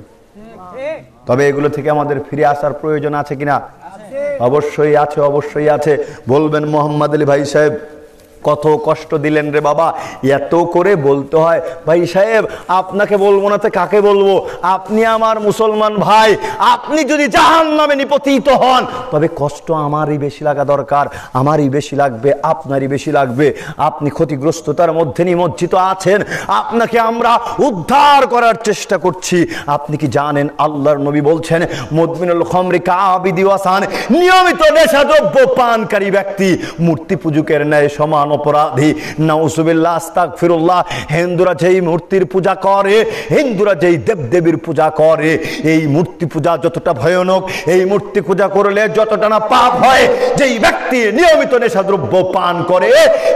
তবে এগুলো থেকে আমাদের ফিরে আসার প্রয়োজন আছে কিনা? অবশ্যই আছে, অবশ্যই আছে। বলবেন মোহাম্মদ আলী ভাই সাহেব কত কষ্ট দিলেন রে বাবা, এত করে বলতে হয়। ভাই সাহেব আপনাকে বলবো না তো কাকে বলবো? আপনি আমার মুসলমান ভাই, আপনি যদি জাহান্নামে নিপতিত হন তবে কষ্ট আমারই বেশি লাগা দরকার, আমারই বেশি লাগবে, আপনারই বেশি লাগবে। আপনি ক্ষতিগ্রস্ততার মধ্যে নিমজ্জিত আছেন, আপনাকে আমরা উদ্ধার করার চেষ্টা করছি। আপনি কি জানেন আল্লাহর নবী বলছেন মুদমিনুল খামরি কাবিদি ওয়াসান, নিয়মিত নেশাদ্রব্য পানকারী ব্যক্তি মূর্তি পূজকের ন্যায় সমান অপরাধী। নাউজুবিল্লাহ, আস্তাগফিরুল্লাহ। হিন্দুরা যেই মূর্তির পূজা করে, হিন্দুরা যেই দেবদেবীর পূজা করে, এই মূর্তি পূজা যতটা ভয়ানক, এই মূর্তি পূজা করলে যতটা না পাপ হয়, যেই ব্যক্তি নিয়মিত নেশাদ্রব্য পান করে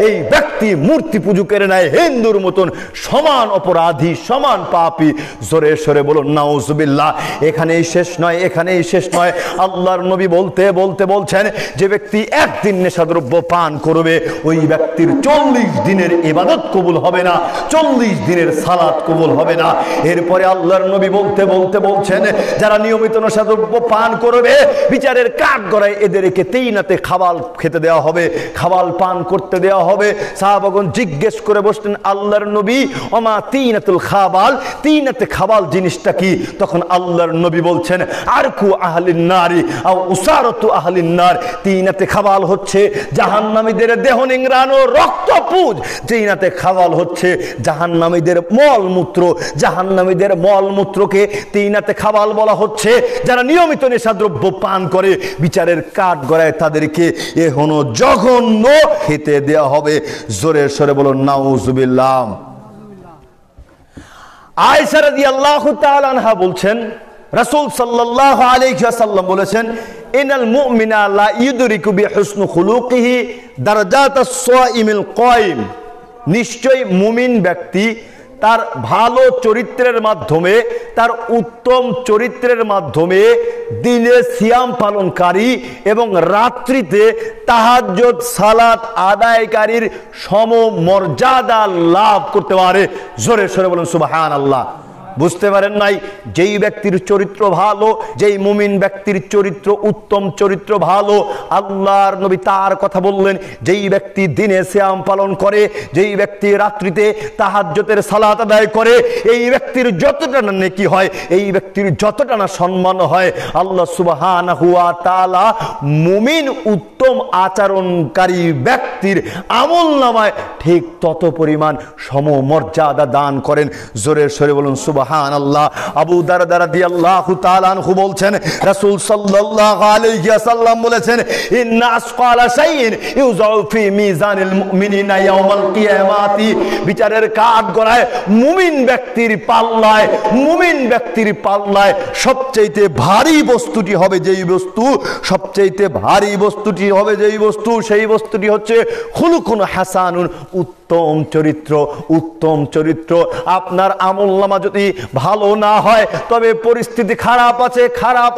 এই ব্যক্তি মূর্তি পূজকের ন্যায় হিন্দুর মতন সমান অপরাধী, সমান পাপী। জোরে সরে বলুন নাউজুবিল্লাহ। এখানেই শেষ নয়, এখানেই শেষ নয়। আল্লাহর নবী বলতে বলতে বলছেন যে ব্যক্তি একদিন নেশাদ্রব্য পান করবে, ওই ব্যক্তির 40 দিনের ইবাদত কবুল হবে না, 40 দিনের সালাত কবুল হবে না। এরপরে আল্লাহর নবী বলতে বলতে বলছেন যারা নিয়মিত নেশাদ্রব্য পান করবে বিচারের কাঠ গড়ায় এদেরকে তিনাতে খাবাল খেতে দেওয়া হবে, খাবাল পান করতে দেওয়া হবে। সাহাবাগণ জিজ্ঞেস করে বসলেন আল্লাহর নবী ওমা তিনাতুল খাবাল, তিনাতে খাবাল জিনিসটা কি? তখন আল্লাহর নবী বলছেন আরকু আহলিন নারি আও উসারাতু আহলিন নার, তিনাতে খাবাল হচ্ছে জাহান্নামীদের দেহ নিংড়ানো রক্তপুঁজ, তিনাতে খাবাল হচ্ছে জাহান্নামীদের মলমূত্র, জাহান্নামীদের মলমূত্রকে তিনাতে খাবাল বলা হচ্ছে। যারা নিয়মিত নেশাদ্রব্য পান করে বিচারের কাঠ গড়ায় তাদেরকে এখনো জঘন্য খেতে দেওয়া হবে। জোরে সরে বলুন নাউজুবিল্লাহ। আয়েশা রাদিয়াল্লাহু তাআলা আনহা বলছেন রাসূল সাল্লাল্লাহু আলাইহি ওয়াসাল্লাম বলেছেন ইনাল মুমিনা লা ইউদরিকু বিহুসনি খুলুকিহি দারাজাতাস সাইমিল কায়িম, নিশ্চয়ই মুমিন ব্যক্তি তার ভালো চরিত্রের মাধ্যমে, তার উত্তম চরিত্রের মাধ্যমে দিনে সিয়াম পালনকারী এবং রাত্রিতে তাহাজ্জুদ সালাত আদায়কারীর সমমর্যাদা লাভ করতে পারে। জোরে সরে বলুন সুবহানাল্লাহ। বুঝতে পারেন নাই? যেই ব্যক্তির চরিত্র ভালো, যেই মুমিন ব্যক্তির চরিত্র উত্তম, চরিত্র ভালো, আল্লাহর নবী তার কথা বললেন যেই ব্যক্তি দিনে সিয়াম পালন করে, যেই ব্যক্তি রাত্রিতে তাহাজ্জুদের সালাত আদায় করে, এই ব্যক্তির যতটা না নেকি হয়, এই ব্যক্তির যতটা না সম্মান হয়, আল্লাহ সুবহানাহু ওয়া তাআলা মুমিন উত্তম উত্তম আচরণকারী ব্যক্তির আমলনামায় ঠিক তত পরিমাণ সমমর্যাদা দান করেন। জোরে সরে বলুন সুবহানাল্লাহ। আবু দারদা রাদিয়াল্লাহু তাআলা আনহু বলছেন, রাসূল সাল্লাল্লাহু আলাইহি ওয়াসাল্লাম বলেছেন, ইন্না আসকালা শাইইন ইউযাউ ফি মিজানিল মুমিনিনা ইয়াউমাল কিয়ামাতি, বিচারের কাঠগড়ায় মুমিন ব্যক্তির পাল্লায় সবচেয়ে ভারী বস্তুটি হবে যেই বস্তু, সেই বস্তুটি হচ্ছে খুলুকুন হাসানুন, উত্তম চরিত্র। আপনার আমলনামা যদি ভালো না হয় তবে পরিস্থিতি খারাপ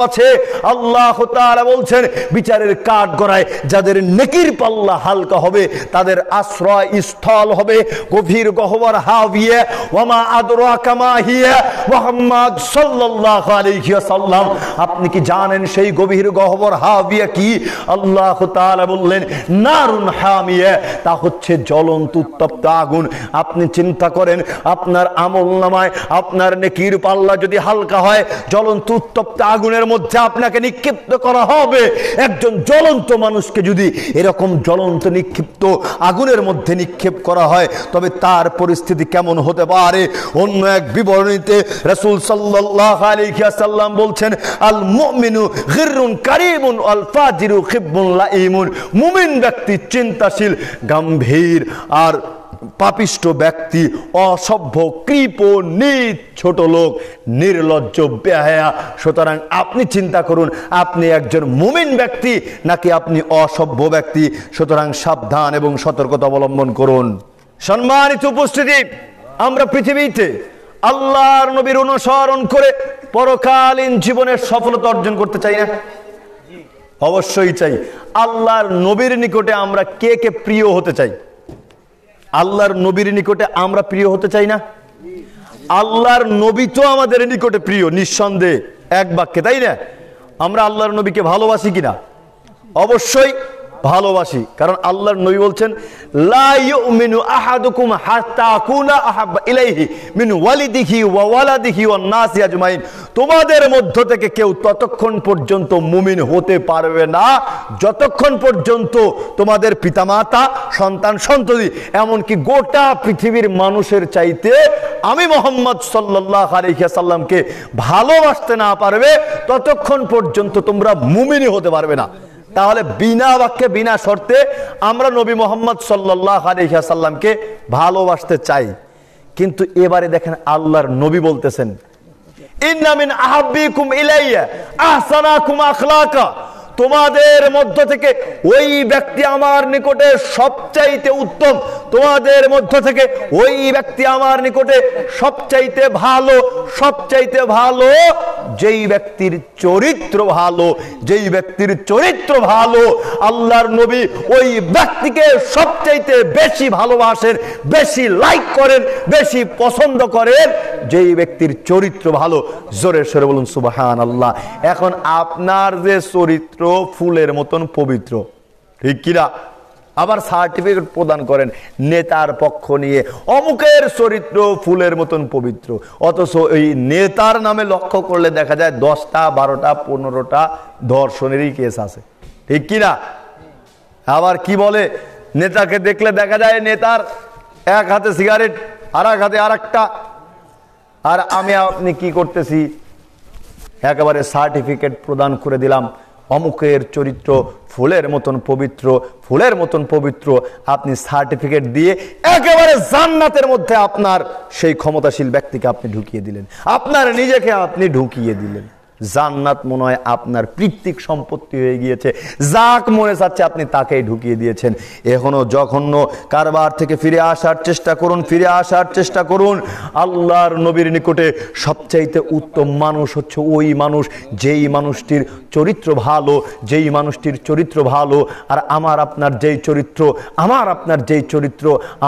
আছে। আল্লাহ তাআলা বলছেন, বিচারের কাঠগড়ায় যাদের নেকির পাল্লা হালকা হবে তাদের আশ্রয় স্থল হবে গভীর গহ্বর হাবিয়া। ওয়ামা আদরাকা মা হিয়া, মুহাম্মদ সাল্লাল্লাহু আলাইহি ওয়াসাল্লাম, আপনি কি জানেন সেই গভীর গহ্বর হাবিয়া কি? আল্লাহ তাআলা বললেন, নারুন হামিয়া, তা হচ্ছে জ্বলন্ত উত্তপ্ত আগুন। আপনি চিন্তা করেন, আপনার আমলনামায় আপনার নেকির পাল্লা যদি হালকা হয়, জ্বলন্ত উত্তপ্ত আগুনের মধ্যে আপনাকে নিক্ষিপ্ত করা হবে। একজন জ্বলন্ত মানুষকে যদি এরকম জ্বলন্ত নিক্ষিপ্ত আগুনের মধ্যে নিক্ষেপ করা হয় তবে তার পরিস্থিতি কেমন হতে পারে? অন্য এক বিবরণীতে রাসূল সাল্লাল্লাহু আলাইহি ওয়াসাল্লাম বলছেন, আল মুমিনু গিররুন কারীমুন আল ফাজিরু খিব্বুন লাঈমুন, মুমিন ব্যক্তি চিন্তাশীল, গম্ভীর, আর পাপিষ্ট ব্যক্তি অসভ্য, কৃপ, নীচ, ছোট লোক, নির্লজ্জ, বেহায়া। সুতরাং আপনি চিন্তা করুন, আপনি একজন মুমিন ব্যক্তি নাকি আপনি অসভ্য ব্যক্তি। সুতরাং সাবধান এবং সতর্কতা অবলম্বন করুন। সম্মানিত উপস্থিতি, আমরা পৃথিবীতে আল্লাহর নবীর অনুসরণ করে পরকালীন জীবনের সফলতা অর্জন করতে চাই না? অবশ্যই চাই। আল্লাহর নবীর নিকটে আমরা কে কে প্রিয় হতে চাই? আল্লাহর নবীর নিকটে আমরা প্রিয় হতে চাই না? আল্লাহর নবী তো আমাদের নিকটে প্রিয়, নিঃসন্দেহে, এক বাক্যে, তাই না? আমরা আল্লাহর নবীকে ভালোবাসি কিনা? অবশ্যই ভালোবাসি। কারণ আল্লাহর নবী বলছেন, লা ইউমিনু আহাদুকুম হাত্তা আকুনা আহাব্বা ইলাইহি মিন ওয়ালিদিহি ওয়া ওয়ালাদিহি ওয়ান নাসি আজমাইন, তোমাদের মধ্য থেকে কেউ ততক্ষণ পর্যন্ত মুমিন হতে পারবে না যতক্ষণ পর্যন্ত তোমাদের পিতামাতা, সন্তান সন্ততি, এমনকি গোটা পৃথিবীর মানুষের চাইতে আমি মুহাম্মদ সাল্লাল্লাহু আলাইহি ওয়াসাল্লামকে ভালোবাসতে না পারবে ততক্ষণ পর্যন্ত তোমরা মুমিনই হতে পারবে না। তাহলে বিনা বাক্যে, বিনা শর্তে আমরা নবী মুহাম্মদ সাল্লাল্লাহু আলাইহি ওয়াসাল্লামকে ভালোবাসতে চাই। কিন্তু এবারে দেখেন আল্লাহর নবী বলতেছেন, ইন্না মিন আহাব্বিকুম ইলাইয়া আহসানাকুম আখলাকা, তোমাদের মধ্য থেকে ওই ব্যক্তি আমার নিকটে সবচাইতে উত্তম, তোমাদের মধ্য থেকে ওই ব্যক্তি আমার নিকটে সবচাইতে ভালো যেই ব্যক্তির চরিত্র ভালো, আল্লাহর নবী ওই ব্যক্তিকে সবচাইতে বেশি ভালোবাসেন, বেশি লাইক করেন, বেশি পছন্দ করেন যেই ব্যক্তির চরিত্র ভালো। জোরে সরে বলুন সুবহানাল্লাহ। এখন আপনার যে চরিত্র ফুলের মতন পবিত্র, ঠিক কিনা? আবার সার্টিফিকেট প্রদান করেন নেতার পক্ষ নিয়ে, অমুকের চরিত্র ফুলের মতন পবিত্র, অথচ এই নেতার নামে লক্ষ্য করলে দেখা যায় 10টা 12টা 15টা ধর্ষণেরই কেস আছে, ঠিক কিনা? আবার কি বলে, নেতাকে দেখলে দেখা যায় নেতার এক হাতে সিগারেট আর এক হাতে আর একটা, আর আমি আপনি কি করতেছি, একেবারে সার্টিফিকেট প্রদান করে দিলাম, অমুকের চরিত্র ফুলের মতন পবিত্র, আপনি সার্টিফিকেট দিয়ে একেবারে জান্নাতের মধ্যে আপনার সেই ক্ষমতাশীল ব্যক্তিকে আপনি ঢুকিয়ে দিলেন, আপনার নিজেকে আপনি ঢুকিয়ে দিলেন। জান্নাত মনে হয় আপনার পৃত্তিক সম্পত্তি হয়ে গিয়েছে, যাক মনে চাচ্ছে আপনি তাকেই ঢুকিয়ে দিয়েছেন। এখনো জঘন্য কারবার থেকে ফিরে আসার চেষ্টা করুন। আল্লাহর নবীর নিকটে সবচাইতে উত্তম মানুষ হচ্ছে ওই মানুষ যেই মানুষটির চরিত্র ভালো, আর আমার আপনার যেই চরিত্র,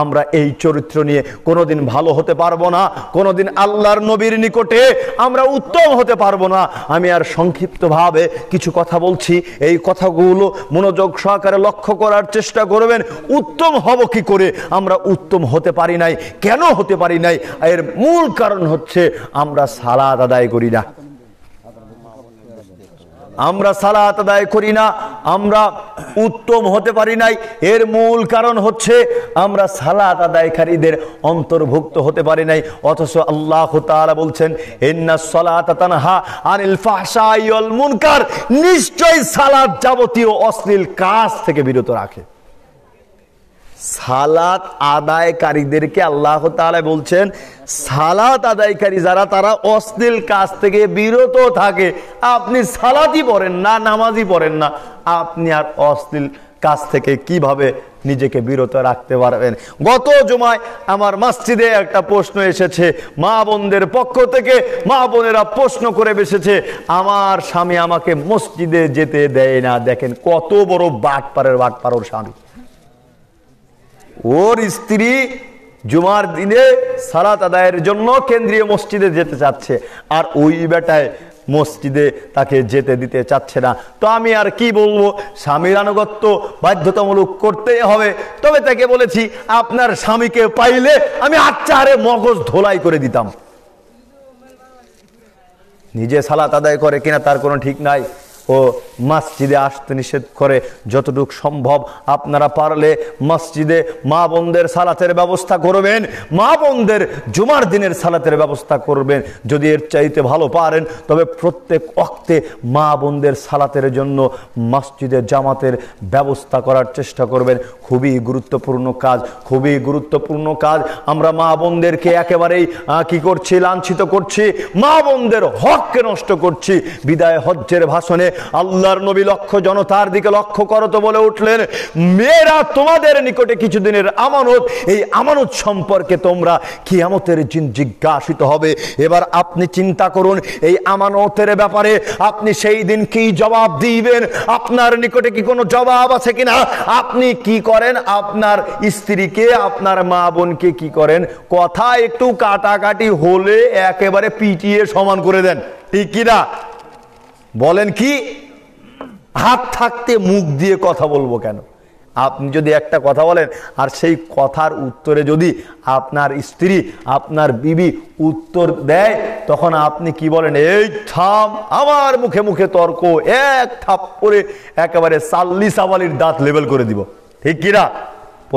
আমরা এই চরিত্র নিয়ে কোনোদিন ভালো হতে পারবো না, কোনোদিন আল্লাহর নবীর নিকটে আমরা উত্তম হতে পারবো না। আমি আর সংক্ষিপ্তভাবে কিছু কথা বলছি, এই কথাগুলো মনোযোগ সহকারে লক্ষ্য করার চেষ্টা করবেন। উত্তম হব কি করে? আমরা উত্তম হতে পারি নাই। কেন হতে পারি নাই? এর মূল কারণ হচ্ছে আমরা সালাত আদায় করি না। আমরা সালাত আদায় করি না, আমরা উত্তম হতে পারি নাই, এর মূল কারণ হচ্ছে আমরা সালাত আদায়কারীদের অন্তর্ভুক্ত হতে পারি নাই। অথচ আল্লাহ তাআলা বলছেন ইন্নাস সালাতা তানহা আনিল ফাহশাই ওয়াল মুনকার, নিশ্চয়ই সালাত যাবতীয় অশ্লীল কাজ থেকে বিরত রাখে। সালাত আদায়কারীদেরকে আল্লাহ তাআলা বলছেন সালাত আদায়কারী যারা তারা অশ্লীল কাজ থেকে বিরত থাকে। আপনি সালাতই পড়েন না, নামাজই পড়েন না, আপনি আর অশ্লীল কাজ থেকে কিভাবে নিজেকে বিরত রাখতে পারবেন? গত জুমায় আমার মসজিদে একটা প্রশ্ন এসেছে, মা বোনদের পক্ষ থেকে মা বোনেরা প্রশ্ন করে বসেছে, আমার স্বামী আমাকে মসজিদে যেতে দেয় না। দেখেন কত বড় বাটপারের বাটপার স্বামী। ওর স্ত্রী জুমার দিনে সালাত আদায়ের জন্য কেন্দ্রীয় মসজিদে যেতে চাচ্ছে, আর ওই বেটায় মসজিদে তাকে যেতে দিতে চাচ্ছে না। তো আমি আর কি বলবো, স্বামীর আনুগত্য বাধ্যতামূলক করতেই হবে। তবে তাকে বলেছি আপনার স্বামীকে পাইলে আমি আচ্চারে মগজ ধোলাই করে দিতাম। নিজে সালাত আদায় করে কিনা তার কোনো ঠিক নাই, ও মসজিদে আসতে নিষেধ করে। যতটুকু সম্ভব আপনারা পারলে মসজিদে মা বোনদের সালাতের ব্যবস্থা করবেন, মা বোনদের জুমার দিনের সালাতের ব্যবস্থা করবেন। যদি এর চাইতে ভালো পারেন তবে প্রত্যেক ওয়াক্তে মা বোনদের সালাতের জন্য মসজিদে জামাতের ব্যবস্থা করার চেষ্টা করবেন। খুবই গুরুত্বপূর্ণ কাজ, খুবই গুরুত্বপূর্ণ কাজ। আমরা মা বোনদেরকে একেবারেই কি করছি, লাঞ্ছিত করছি, মা বোনদের হককে নষ্ট করছি। বিদায় হজ্জের ভাষণে আল্লাহর নবী লক্ষ্য জনতার দিকে লক্ষ্য করো তো বলে উঠলেন, মেয়েরা তোমাদের নিকটে কিছুদিনের আমানত, এই আমানত সম্পর্কে তোমরা কিয়ামতের দিন জিজ্ঞাসিত হবে। এবার আপনি চিন্তা করুন এই আমানতের ব্যাপারে আপনি সেই দিন কি জবাব দিবেন? আপনার নিকটে কি কোনো জবাব আছে কিনা? আপনি কি করেন? আপনার স্ত্রীকে, আপনার মা বোনকে কি করেন? কথা একটু কাটাকাটি হলে একেবারে পিটিয়ে সমান করে দেন, ঠিক কিনা বলেন? কি হাত থাকতে মুখ দিয়ে কথা বলবো কেন? আপনি যদি একটা কথা বলেন আর সেই কথার উত্তরে যদি আপনার স্ত্রী, আপনার বিবি উত্তর দেয়, তখন আপনি কি বলেন? এই থাম, আমার মুখে মুখে তর্ক, এক থাপ্পড়ে একেবারে সাল্লি সাবালির দাঁত লেবেল করে দিব, ঠিক কিনা?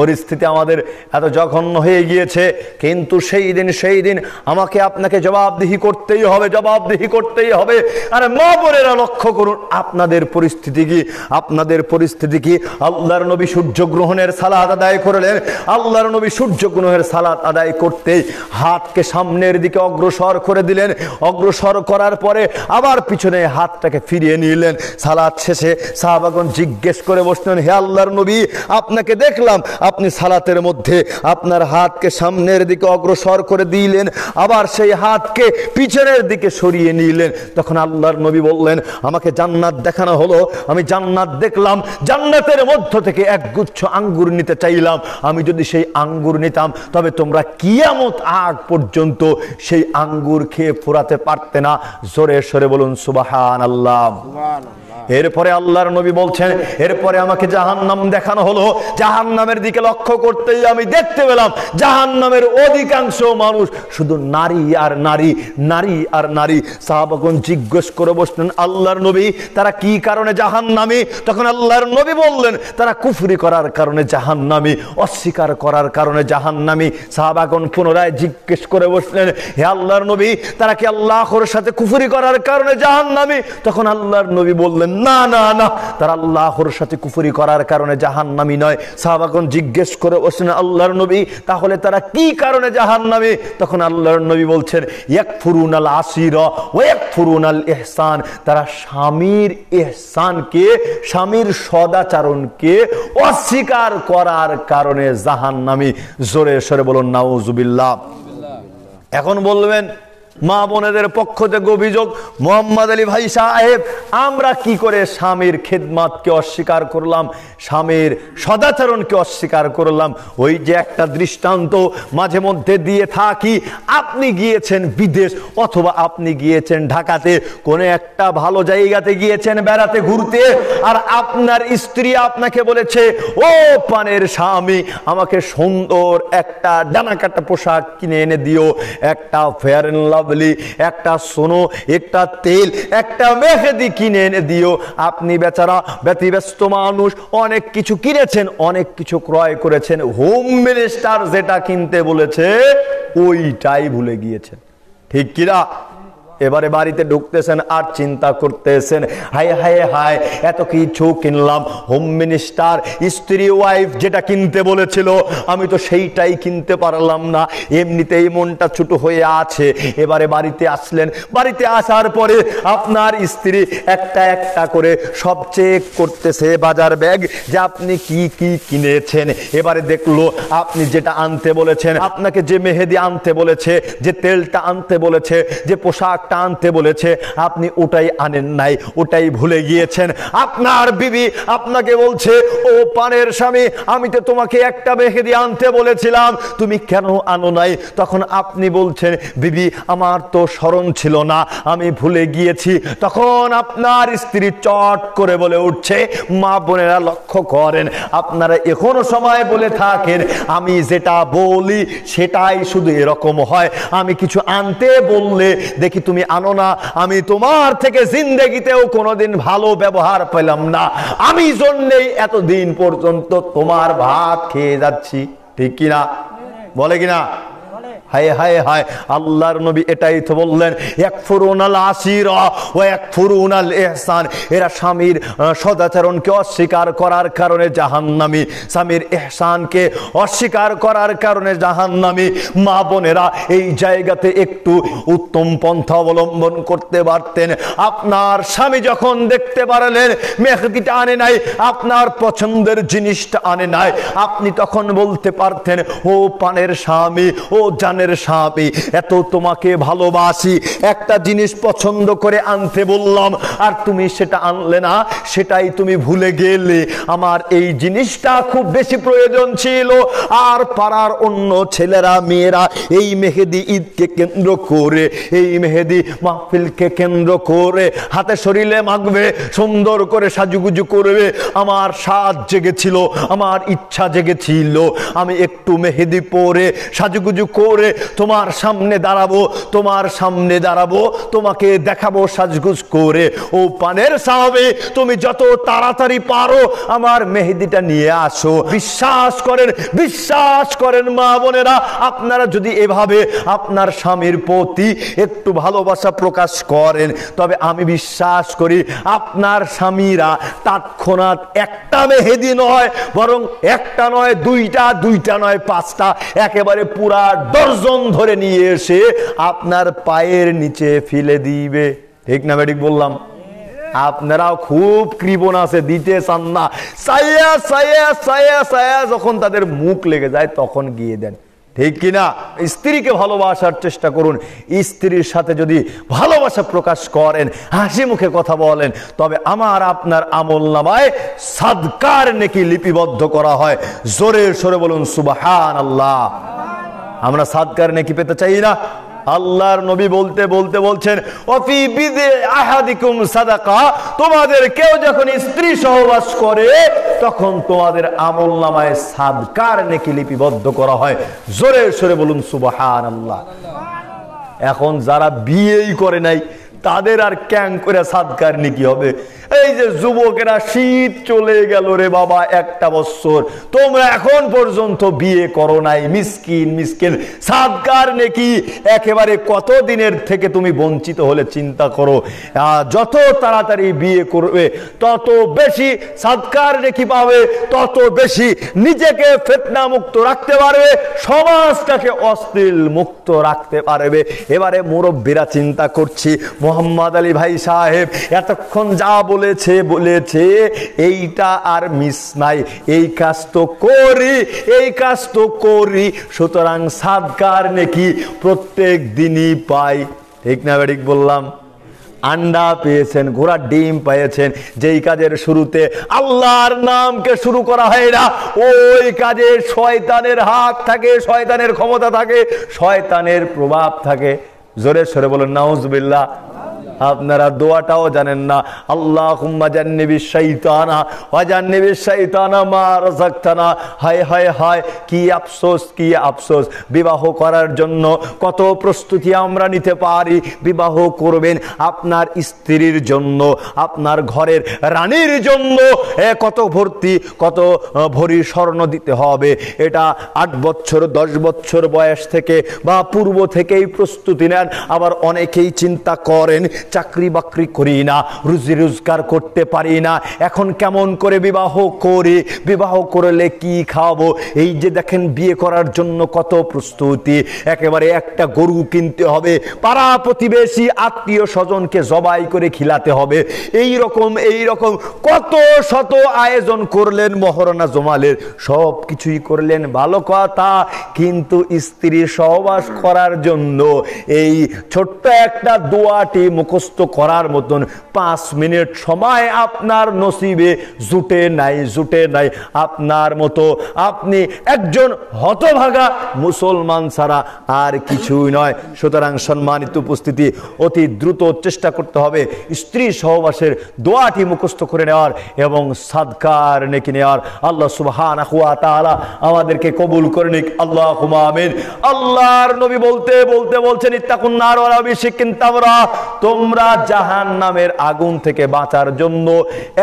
পরিস্থিতি আমাদের এত জঘন্য হয়ে গিয়েছে, কিন্তু সেই দিন আমাকে আপনাকে জবাবদিহি করতেই হবে, জবাবদিহি করতেই হবে। আরে মা বোনেরা লক্ষ্য করুন আপনাদের পরিস্থিতি কি, আপনাদের পরিস্থিতি কি? আল্লাহর নবী সূর্য গ্রহণের সালাত আদায় করলেন। আল্লাহর নবী সূর্য গ্রহণের সালাত আদায় করতেই হাতকে সামনের দিকে অগ্রসর করে দিলেন। অগ্রসর করার পরে আবার পিছনে হাতটাকে ফিরিয়ে নিলেন। সালাত শেষে সাহাবাগণ জিজ্ঞেস করে বসলেন, হে আল্লাহর নবী, আপনাকে দেখলাম আপনি সালাতের মধ্যে আপনার হাতকে সামনের দিকে অগ্রসর করে দিলেন, আবার সেই হাতকে পিছনের দিকে সরিয়ে নিলেন। তখন আল্লাহর নবী বললেন, আমাকে জান্নাত দেখানো হলো, আমি জান্নাত দেখলাম, জান্নাতের মধ্য থেকে একগুচ্ছ আঙ্গুর নিতে চাইলাম। আমি যদি সেই আঙ্গুর নিতাম তবে তোমরা কিয়ামত আগ পর্যন্ত সেই আঙ্গুর খেয়ে ফুরাতে পারতে না। জোরে সরে বলুন সুবহানাল্লাহ। এরপরে আল্লাহর নবী বলছেন, এরপরে আমাকে জাহান্নাম দেখানো হলো। জাহান্নামের দিকে লক্ষ্য করতেই আমি দেখতে পেলাম জাহান্নামের অধিকাংশ মানুষ শুধু নারী আর নারী, নারী আর নারী। সাহাবাগণ জিজ্ঞেস করে বসলেন, আল্লাহর নবী, তারা কি কারণে জাহান্নামী? তখন আল্লাহর নবী বললেন, তারা কুফরি করার কারণে জাহান্নামী, অস্বীকার করার কারণে জাহান্নামী। সাহাবাগণ পুনরায় জিজ্ঞেস করে বসলেন, হে আল্লাহর নবী, তারা কি আল্লাহর সাথে কুফরি করার কারণে জাহান্নামী? তখন আল্লাহর নবী বললেন, না না না, তারা আল্লাহর সাথে কুফরি করার কারণে জাহান্নামী নয়। সাহাবাগণ জিজ্ঞেস করে বসলেন, আল্লাহর নবী, তাহলে তারা কি কারণে জাহান্নামী? তখন আল্লাহর নবী বলছেন, ইয়াকফুরুনাল আশিরা ওয়া ইয়াকফুরুনাল ইহসান, তারা স্বামীর ইহসানকে, স্বামীর সদাচরণকে অস্বীকার করার কারণে জাহান্নামী। জোরে সরে বলুন নাউজুবিল্লাহ। এখন বলবেন মা বোনেদের পক্ষ থেকে অভিযোগ, মোহাম্মদ আলী ভাই সাহেব, আমরা কি করে স্বামীর খেদমতকে অস্বীকার করলাম, স্বামীর সদাচরণকে অস্বীকার করলাম? ওই যে একটা দৃষ্টান্ত মাঝে মধ্যে দিয়ে থাকি, আপনি গিয়েছেন বিদেশ অথবা আপনি গিয়েছেন ঢাকাতে, কোন একটা ভালো জায়গাতে গিয়েছেন বেড়াতে ঘুরতে, আর আপনার স্ত্রী আপনাকে বলেছে, ও পানের স্বামী, আমাকে সুন্দর একটা ডানা কাটা পোশাক কিনে এনে দিও, একটা ফেয়ার এন্ড লাভ কাবলি, একটা সোনো, একটা তেল, একটা মেহেদি কিনে এনে দিও। আপনি বেচারা ব্যতিব্যস্ত মানুষ, অনেক কিছু কিনেছেন, অনেক কিছু ক্রয় করেছেন, হোম মিনিস্টার যেটা কিনতে বলেছে ওইটাই ভুলে গিয়েছেন, ঠিক কিনা? এবারে বাড়িতে ঢুকতেছেন আর চিন্তা করতেছেন, হায় হায় হায় এত কিছু কিনলাম, হোম মিনিস্টার স্ত্রী ওয়াইফ যেটা কিনতে বলেছিল আমি তো সেইটাই কিনতে পারলাম না, এমনিতেই মনটা ছোট হয়ে আছে। এবারে বাড়িতে আসলেন, বাড়িতে আসার পরে আপনার স্ত্রী একটা একটা করে সব চেক করতেছে বাজার ব্যাগ যে আপনি কি কি কিনেছেন। এবারে দেখলো আপনি যেটা আনতে বলেছেন, আপনাকে যে মেহেদি আনতে বলেছে, যে তেলটা আনতে বলেছে, যে পোশাক আনতে বলেছে, আপনি ওটাই আনেন নাই, ওটাই ভুলে গিয়েছেন। আপনার বিবি আপনাকে বলছে, ও পানের স্বামী, আমি তো তোমাকে একটা মেহেদি আনতে বলেছিলাম, তুমি কেন আনো নাই? তখন আপনি বলছেন, বিবি আমার তো স্মরণ ছিল না, আমি ভুলে গিয়েছি। তখন আপনার স্ত্রী চট করে বলে উঠছে, মা বোনেরা লক্ষ্য করেন, আপনারা এখনো সময় বলে থাকেন আমি যেটা বলি সেটাই শুধু এরকম হয়, আমি কিছু আনতে বললে দেখি তুমি আনো না, আমি তোমার থেকে জিন্দেগিতেও কোনোদিন ভালো ব্যবহার পেলাম না, আমি জন্যই এতদিন পর্যন্ত তোমার ভাত খেয়ে যাচ্ছি, ঠিক কিনা? বলে কিনা? হায় হায় হায়, আল্লাহর নবী এটাই তো বললেন, ইয়াকফুরুনাল আশিরা ওয়া ইয়াকফুরুনাল ইহসান, এরা স্বামীর সদাচরণকে অস্বীকার করার কারণে জাহান্নামী, স্বামীর ইহসানকে অস্বীকার করার কারণে জাহান্নামী। মা বোনেরা এই জায়গাতে একটু উত্তম পন্থা অবলম্বন করতে পারতেন। আপনার স্বামী যখন দেখতে পারলেন মেহেদিটা আনে নাই, আপনার পছন্দের জিনিসটা আনে নাই, আপনি তখন বলতে পারতেন, ও পানের স্বামী, ও জানের স্বামী, এত তোমাকে ভালোবাসি, একটা জিনিস পছন্দ করে আনতে বললাম আর তুমি সেটা আনলে না, সেটাই তুমি ভুলে গেলে, আমার এই জিনিসটা খুব বেশি প্রয়োজন ছিল। আর পাড়ার অন্য ছেলেরা মেয়েরা এই মেহেদি ঈদকে কেন্দ্র করে, এই মেহেদি মাহফিলকে কেন্দ্র করে হাতে শরীরে মাখবে, সুন্দর করে সাজুগুজু করবে, আমার স্বাদ জেগেছিল, আমার ইচ্ছা জেগেছিল, আমি একটু মেহেদি পরে সাজুগুজু করে তোমার সামনে দাঁড়াবো, তোমার সামনে দাঁড়াবো, তোমাকে দেখাবো সাজগুজ করে। ও পানের সাহাবী, তুমি যত তাড়াতাড়ি পারো আমার মেহেদিটা নিয়ে আসো। বিশ্বাস করেন, বিশ্বাস করেন মা বোনেরা, আপনারা যদি এভাবে আপনার স্বামীর প্রতি একটু ভালোবাসা প্রকাশ করেন, তবে আমি বিশ্বাস করি আপনার স্বামীরা তৎক্ষণাৎ একটা মেহেদি নয়, বরং একটা নয় দুইটা, দুইটা নয় পাঁচটা, একেবারে পুরা দর্জন ধরে নিয়ে এসে আপনার পায়ের নিচে ফেলে দিবে, ঠিক না বেঠিক বললাম? আপনারাও খুব কৃপণ আছে, দিতে চান না, সায়া সায়া সায়া সায়া যখন তাদের মুখ লেগে যায় তখন গিয়ে দেন, ঠিক কিনা? স্ত্রীকে ভালোবাসার চেষ্টা করুন, স্ত্রীর সাথে যদি ভালোবাসা প্রকাশ করেন, হাসি মুখে কথা বলেন, তবে আমার আপনার আমলনামায় সাদকার নেকি লিপিবদ্ধ করা হয়। জোরে সরে বলুন সুবহানাল্লাহ। আমরা সাদকার নেকি পেতে চাই না? আল্লাহর নবী বলতে বলতে বলছেন, ওয়াফি বিদি আহাদিকুম সাদাকা, তোমাদের কেউ যখন স্ত্রী সহবাস করে তখন তোমাদের আমলনামায় সাদকার নেকি লিপিবদ্ধ করা হয়। জোরে সরে বলুন সুবহানাল্লাহ। এখন যারা বিয়েই করে নাই তাদের আর ক্যাং করে সাদকার নেকি হবে? এই যে যুবকেরা, শীত চলে গেল রে বাবা, একটা বছর তোমরা এখন পর্যন্ত বিয়ে করো নাই, মিসকিন মিসকিন, সাদকার নেকি একেবারে কত দিনের থেকে তুমি বঞ্চিত হলে চিন্তা করো। যত তাড়াতাড়ি বিয়ে করবে তত বেশি সাদকার নেকি পাবে, তত বেশি নিজেকে ফিতনা মুক্ত রাখতে পারবে, সমাজটাকে অশ্লীল মুক্ত রাখতে পারবে। এবারে মুরব্বীরা চিন্তা করছি, মোহাম্মদ আলী ভাই সাহেব এতক্ষণ যা বলেছে এইটা আর মিস নাই, এই কাজ তো করি, এই কাজ তো করি, সুতরাং সাদকার নেকি প্রত্যেক দিনই পাই, ঠিক না বেঠিক বললাম? আন্ডা পেয়েছেন, ঘোড়ার ডিম পেয়েছেন, যেই কাজের শুরুতে আল্লাহর নামকে শুরু করা হয় না, ওই কাজে শয়তানের হাত থাকে, শয়তানের ক্ষমতা থাকে, শয়তানের প্রভাব থাকে। জোরে সরে বলেন নাউজুবিল্লাহ। আপনারা দোয়াটাও জানেন না। আল্লাহুম্মা জান্নিবিশ শাইতানা ওয়া জান্নিবিশ শাইতানা মা রাযাকতানা। হায় হায় হায়, কি আফসোস, কি আফসোস। বিবাহ করার জন্য কত প্রস্তুতি আমরা নিতে পারি। বিবাহ করবেন আপনার স্ত্রীর জন্য, আপনার ঘরের রানীর জন্য কত ভরি স্বর্ণ দিতে হবে। এটা 8 বছর 10 বছর বয়স থেকে বা পূর্ব থেকেই প্রস্তুতি নেন। আবার অনেকেই চিন্তা করেন চাকরি বাকরি করি না, রুজি রোজগার করতে পারি না, এখন কেমন করে বিবাহ করি, বিবাহ করলে কি খাবো। এই যে দেখেন বিয়ে করার জন্য কত প্রস্তুতি। একেবারে একটা গরু কিনতে হবে, পাড়া প্রতিবেশী আত্মীয় স্বজনকে জবাই করে খিলাতে হবে। এই রকম কত শত আয়োজন করলেন, মহরনা জমালের সব কিছুই করলেন, ভালো কথা। কিন্তু স্ত্রীর সহবাস করার জন্য এই ছোট্ট একটা দোয়াটি মুখস্থ করার মতন 5 মিনিট সময় আপনার নসিবে জুটে নাই। আপনার মতো আপনি একজন হতভাগা মুসলমান ছাড়া আর কিছুই নয়। সুতরাং সম্মানিত উপস্থিতি, অতি দ্রুত চেষ্টা করতে হবে স্ত্রী সহবাসের দোয়াটি মুখস্থ করে নেওয়ার এবং সাদকার নেকি নেওয়ার। আল্লাহ সুবহানাহু ওয়া তাআলা আমাদেরকে কবুল করে নিক, আল্লাহুম্মা আমিন। আল্লাহর নবী বলতে বলছেন ইত্তাকুন নার ওয়া বিশিক্কিন তামরা, তোমরা জাহান্নামের আগুন থেকে বাঁচার জন্য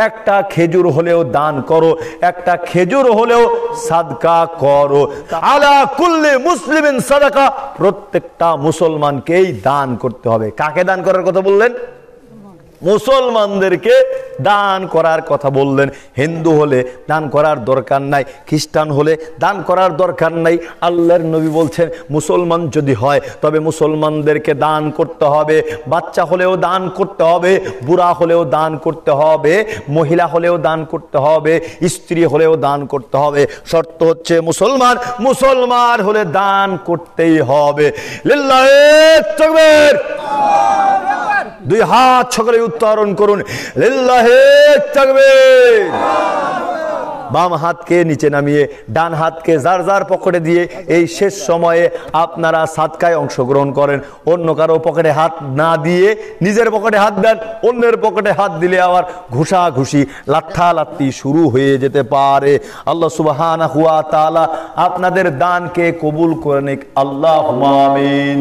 একটা খেজুর হলেও দান করো, একটা খেজুর হলেও সাদকা করো। আলা কুল্লি মুসলিমিন সাদাকা, প্রত্যেকটা মুসলমানকেই দান করতে হবে। কাকে দান করার কথা বললেন? মুসলমানদেরকে দান করার কথা বললেন। হিন্দু হলে দান করার দরকার নাই, খ্রিস্টান হলে দান করার দরকার নাই। আল্লাহর নবী বলছেন মুসলমান যদি হয় তবে মুসলমানদেরকে দান করতে হবে। বাচ্চা হলেও দান করতে হবে, বুড়া হলেও দান করতে হবে, মহিলা হলেও দান করতে হবে, স্ত্রী হলেও দান করতে হবে। শর্ত হচ্ছে মুসলমান হলে দান করতেই হবে। লিল্লাহি তাকবীর। 2 হাত সকলে উত্তোলন করুন, লিল্লাহি তাকবীর। বাম হাতকে নিচে নামিয়ে ডান হাতকে যার যার পকেটে দিয়ে এই শেষ সময়ে আপনারা সাদকায় অংশগ্রহণ করেন। অন্য কারো পকেটে হাত না দিয়ে নিজের পকেটে হাত দেন। অন্যের পকেটে হাত দিলে আবার ঘুষাঘুষি লাত্থালাত্তি শুরু হয়ে যেতে পারে। আল্লাহ সুবহানাহু ওয়া তাআলা আপনাদের দানকে কবুল করে নিক, আল্লাহুম্মা আমিন।